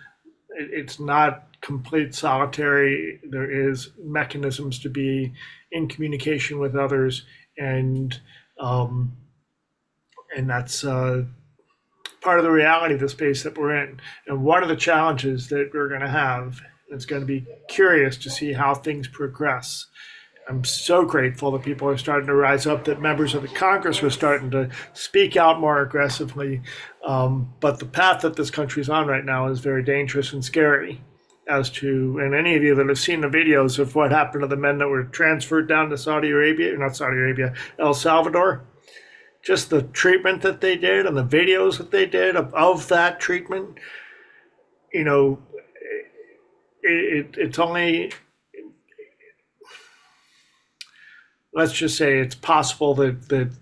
it's not complete solitary. There is mechanisms to be in communication with others, and that's part of the reality of the space that we're in. And one of the challenges that we're going to have, it's going to be curious to see how things progress. I'm so grateful that people are starting to rise up, that members of the Congress are starting to speak out more aggressively. But the path that this country's on right now is very dangerous and scary. And any of you that have seen the videos of what happened to the men that were transferred down to El Salvador, just the treatment that they did and the videos that they did of that treatment, it's only, let's just say it's possible that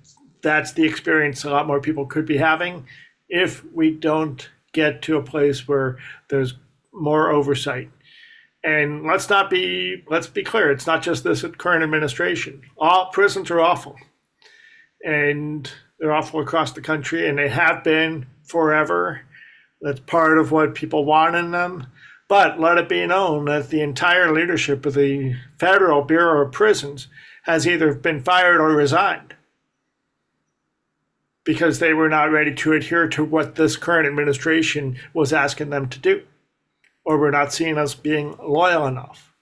that's the experience a lot more people could be having if we don't get to a place where there's more oversight. And let's be clear, it's not just this current administration. All prisons are awful. And they're awful across the country, and they have been forever. That's part of what people want in them. But let it be known that the entire leadership of the Federal Bureau of Prisons has either been fired or resigned because they were not ready to adhere to what this current administration was asking them to do, or were not seen as being loyal enough.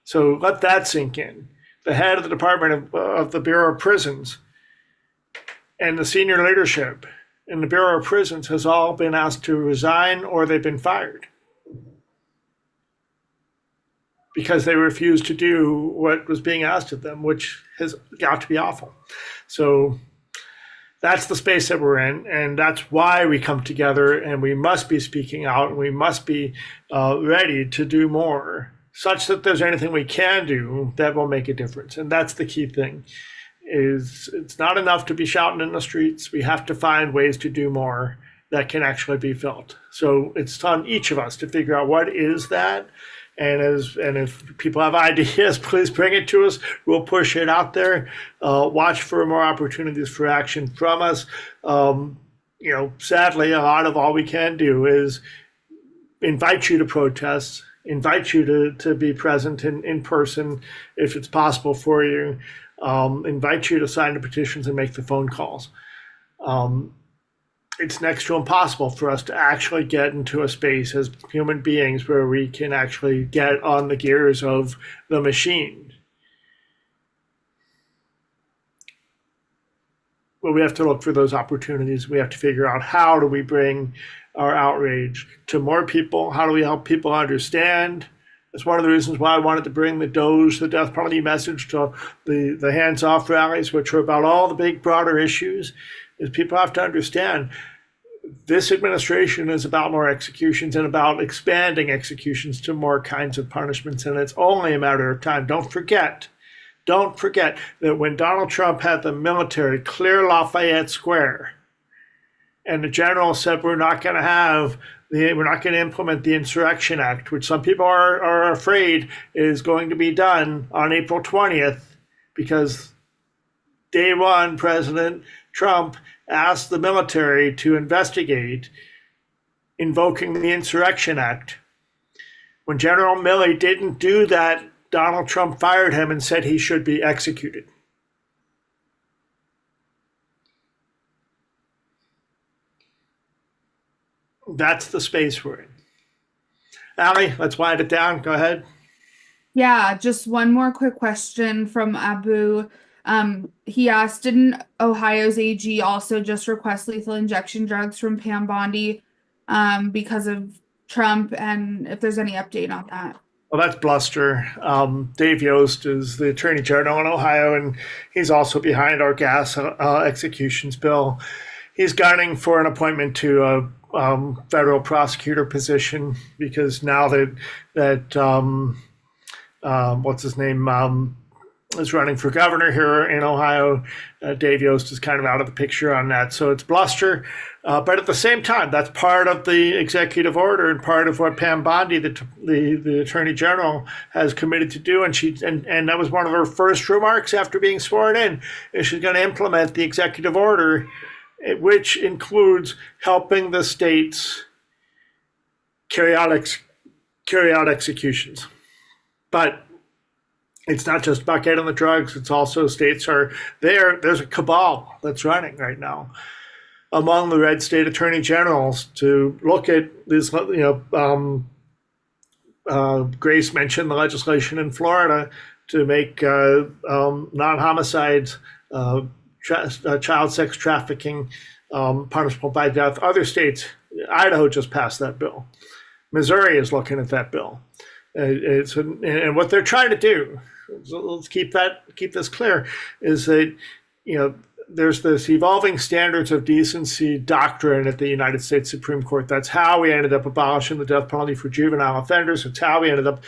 So let that sink in. The head of the Department of the Bureau of Prisons and the senior leadership in the Bureau of Prisons has all been asked to resign, or they've been fired because they refused to do what was being asked of them, which has got to be awful. So that's the space that we're in, and that's why we come together, and we must be speaking out, and we must be ready to do more, such that there's anything we can do that will make a difference. And that's the key thing. It's not enough to be shouting in the streets. We have to find ways to do more that can actually be felt. So it's on each of us to figure out what is that. And if people have ideas, please bring it to us. We'll push it out there. Watch for more opportunities for action from us. Sadly, a lot of all we can do is invite you to protest, invite you to be present in person if it's possible for you. Invite you to sign the petitions and make the phone calls. It's next to impossible for us to actually get into a space as human beings where we can actually get on the gears of the machine. Well, we have to look for those opportunities. We have to figure out, how do we bring our outrage to more people? How do we help people understand? That's one of the reasons why I wanted to bring the DOGE, the death penalty message, to the hands-off rallies, which are about all the big, broader issues, is people have to understand this administration is about more executions and about expanding executions to more kinds of punishments, and it's only a matter of time. Don't forget that when Donald Trump had the military clear Lafayette Square, and the general said we're not going to implement the Insurrection Act, which some people are afraid is going to be done on April 20th, because day one, President Trump asked the military to investigate invoking the Insurrection Act. When General Milley didn't do that, Donald Trump fired him and said he should be executed. That's the space we're in. Allie, let's wind it down. Go ahead. Yeah, just one more quick question from Abu. He asked, didn't Ohio's AG also just request lethal injection drugs from Pam Bondi because of Trump and if there's any update on that. Well, that's bluster. Dave Yost is the Attorney General in Ohio, and he's also behind our gas executions bill. He's gunning for an appointment to a federal prosecutor position because now that what's his name is running for governor here in Ohio, Dave Yost is kind of out of the picture on that. So it's bluster. But at the same time, that's part of the executive order and part of what Pam Bondi, the Attorney General, has committed to do. And that was one of her first remarks after being sworn in, is she's going to implement the executive order, which includes helping the states carry out executions. But it's not just about getting the drugs. It's also states are there. There's a cabal that's running right now among the red state attorney generals to look at this. Grace mentioned the legislation in Florida to make non-homicides, child sex trafficking punishable by death. Other states, Idaho just passed that bill. Missouri is looking at that bill. And what they're trying to do, so let's keep this clear, is that there's this evolving standards of decency doctrine at the United States Supreme Court. That's how we ended up abolishing the death penalty for juvenile offenders. It's how we ended up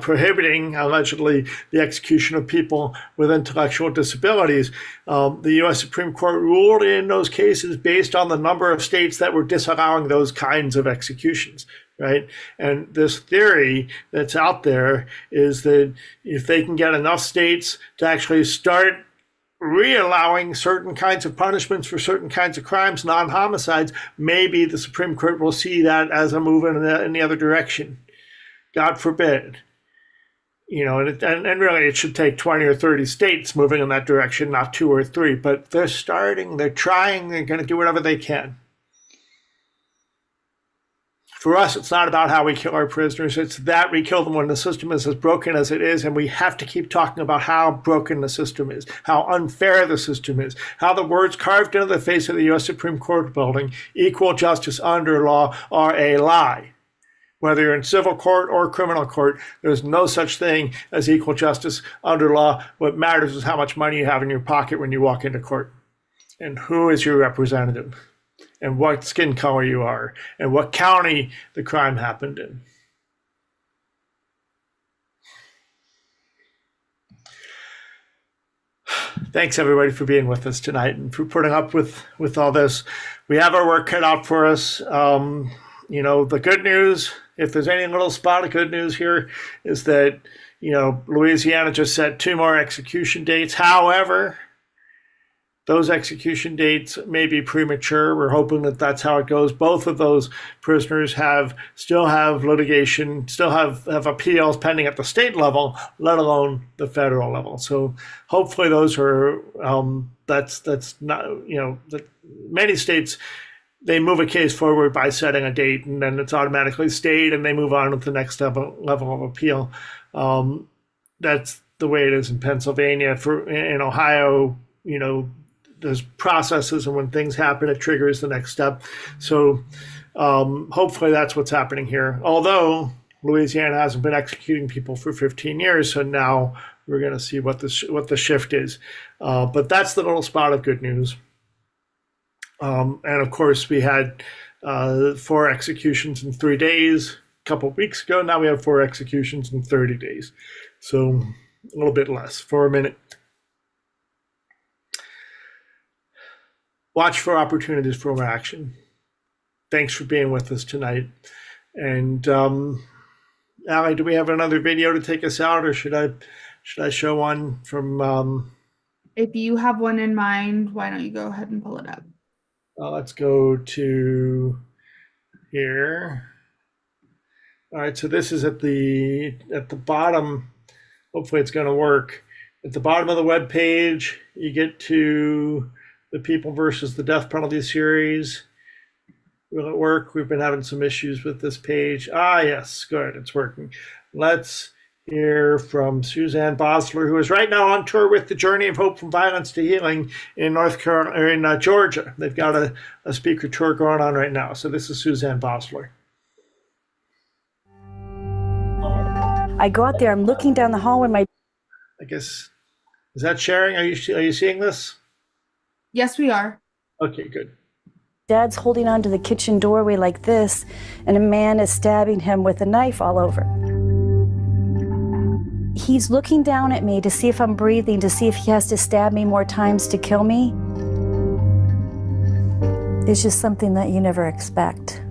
prohibiting, allegedly, the execution of people with intellectual disabilities. The U.S. Supreme Court ruled in those cases based on the number of states that were disallowing those kinds of executions. Right. And this theory that's out there is that if they can get enough states to actually start re-allowing certain kinds of punishments for certain kinds of crimes, non-homicides, maybe the Supreme Court will see that as a move in the other direction. God forbid. And really it should take 20 or 30 states moving in that direction, not 2 or 3. But they're starting, they're trying, they're going to do whatever they can. For us, it's not about how we kill our prisoners. It's that we kill them when the system is as broken as it is, and we have to keep talking about how broken the system is, how unfair the system is, how the words carved into the face of the U.S. Supreme Court building, equal justice under law, are a lie. Whether you're in civil court or criminal court, there's no such thing as equal justice under law. What matters is how much money you have in your pocket when you walk into court, and who is your representative, and what skin color you are, and what county the crime happened in. Thanks, everybody, for being with us tonight and for putting up with all this. We have our work cut out for us. The good news, if there's any little spot of good news here, is that, Louisiana just set 2 more execution dates. However, those execution dates may be premature. We're hoping that that's how it goes. Both of those prisoners still have litigation, still have appeals pending at the state level, let alone the federal level. So hopefully those are, that's not, that many states, they move a case forward by setting a date and then it's automatically stayed and they move on with the next level of appeal. That's the way it is in Pennsylvania. In Ohio, there's processes, and when things happen, it triggers the next step. So hopefully that's what's happening here. Although Louisiana hasn't been executing people for 15 years, so now we're going to see what the shift is. But that's the little spot of good news. And of course, we had 4 executions in 3 days a couple of weeks ago. Now we have 4 executions in 30 days. So a little bit less, for a minute. Watch for opportunities for more action. Thanks for being with us tonight. And Allie, do we have another video to take us out, or should I show one from? If you have one in mind, why don't you go ahead and pull it up? Let's go to here. All right, so this is at the bottom. Hopefully it's going to work. At the bottom of the web page, you get to the People versus the Death Penalty series. Will it work? We've been having some issues with this page. Yes, good, it's working. Let's hear from Suzanne Bosler, who is right now on tour with the Journey of Hope from Violence to Healing in Georgia. They've got a speaker tour going on right now. So this is Suzanne Bosler. I go out there, I'm looking down the hallway, my I guess, is that sharing? Are you seeing this? Yes, we are. Okay, good. dad's holding onto the kitchen doorway like this, and a man is stabbing him with a knife all over. He's looking down at me to see if I'm breathing, to see if he has to stab me more times to kill me. It's just something that you never expect.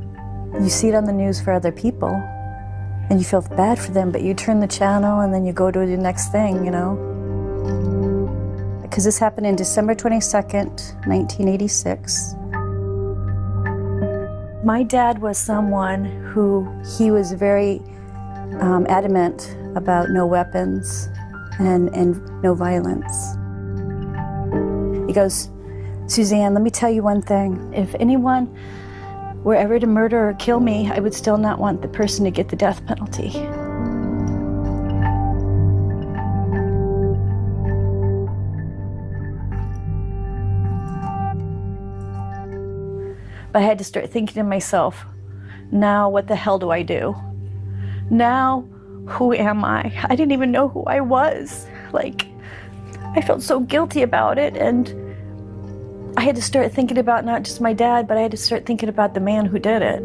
You see it on the news for other people, and you feel bad for them, but you turn the channel and then you go to the next thing, you know? Because this happened in December 22nd, 1986. My dad was someone who, he was very adamant about no weapons and no violence. He goes, Suzanne, let me tell you one thing. If anyone were ever to murder or kill me, I would still not want the person to get the death penalty. But I had to start thinking to myself, now what the hell do I do? Now, who am I? I didn't even know who I was. Like, I felt so guilty about it, and I had to start thinking about not just my dad, but I had to start thinking about the man who did it.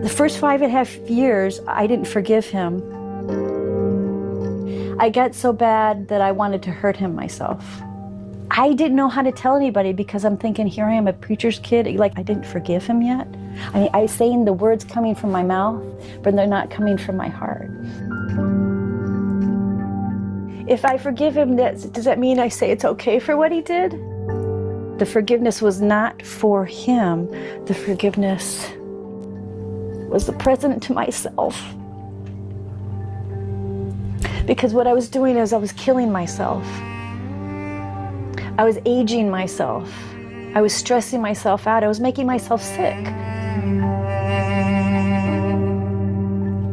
The first 5.5 years, I didn't forgive him. I got so bad that I wanted to hurt him myself. I didn't know how to tell anybody because I'm thinking, here I am, a preacher's kid, like I didn't forgive him yet. I mean, I'm saying the words coming from my mouth, but they're not coming from my heart. If I forgive him, does that mean I say it's okay for what he did? The forgiveness was not for him. The forgiveness was the present to myself. Because what I was doing is I was killing myself. I was aging myself. I was stressing myself out. I was making myself sick.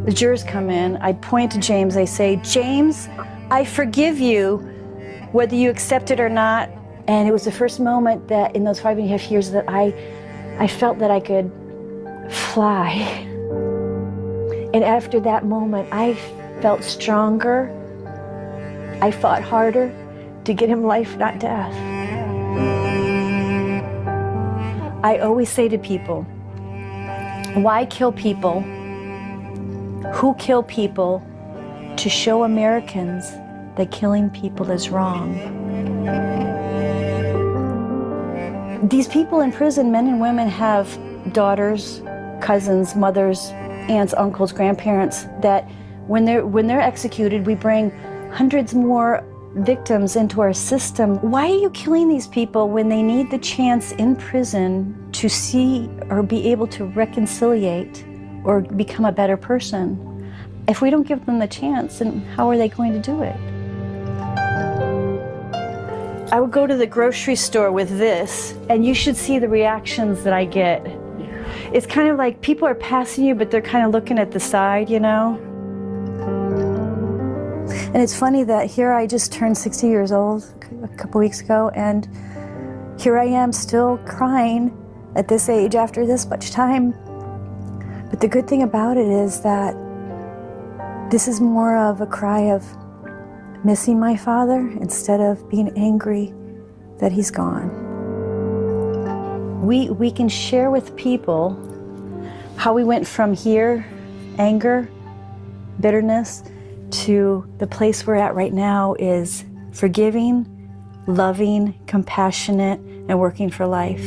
The jurors come in. I point to James. I say, James, I forgive you, whether you accept it or not. And it was the first moment that in those 5.5 years that I felt that I could fly. And after that moment, I felt stronger. I fought harder to get him life, not death. I always say to people, why kill people? Who kill people to show Americans that killing people is wrong? These people in prison, men and women, have daughters, cousins, mothers, aunts, uncles, grandparents, that when they're executed, we bring hundreds more victims into our system. Why are you killing these people when they need the chance in prison to see or be able to reconciliate or become a better person? If we don't give them the chance, then how are they going to do it? I would go to the grocery store with this, and you should see the reactions that I get. It's kind of like people are passing you, but they're kind of looking at the side, you know? And it's funny that here I just turned 60 years old a couple weeks ago, and here I am still crying at this age after this much time. But the good thing about it is that this is more of a cry of missing my father instead of being angry that he's gone. We can share with people how we went from here, anger, bitterness, to the place we're at right now is forgiving, loving, compassionate, and working for life.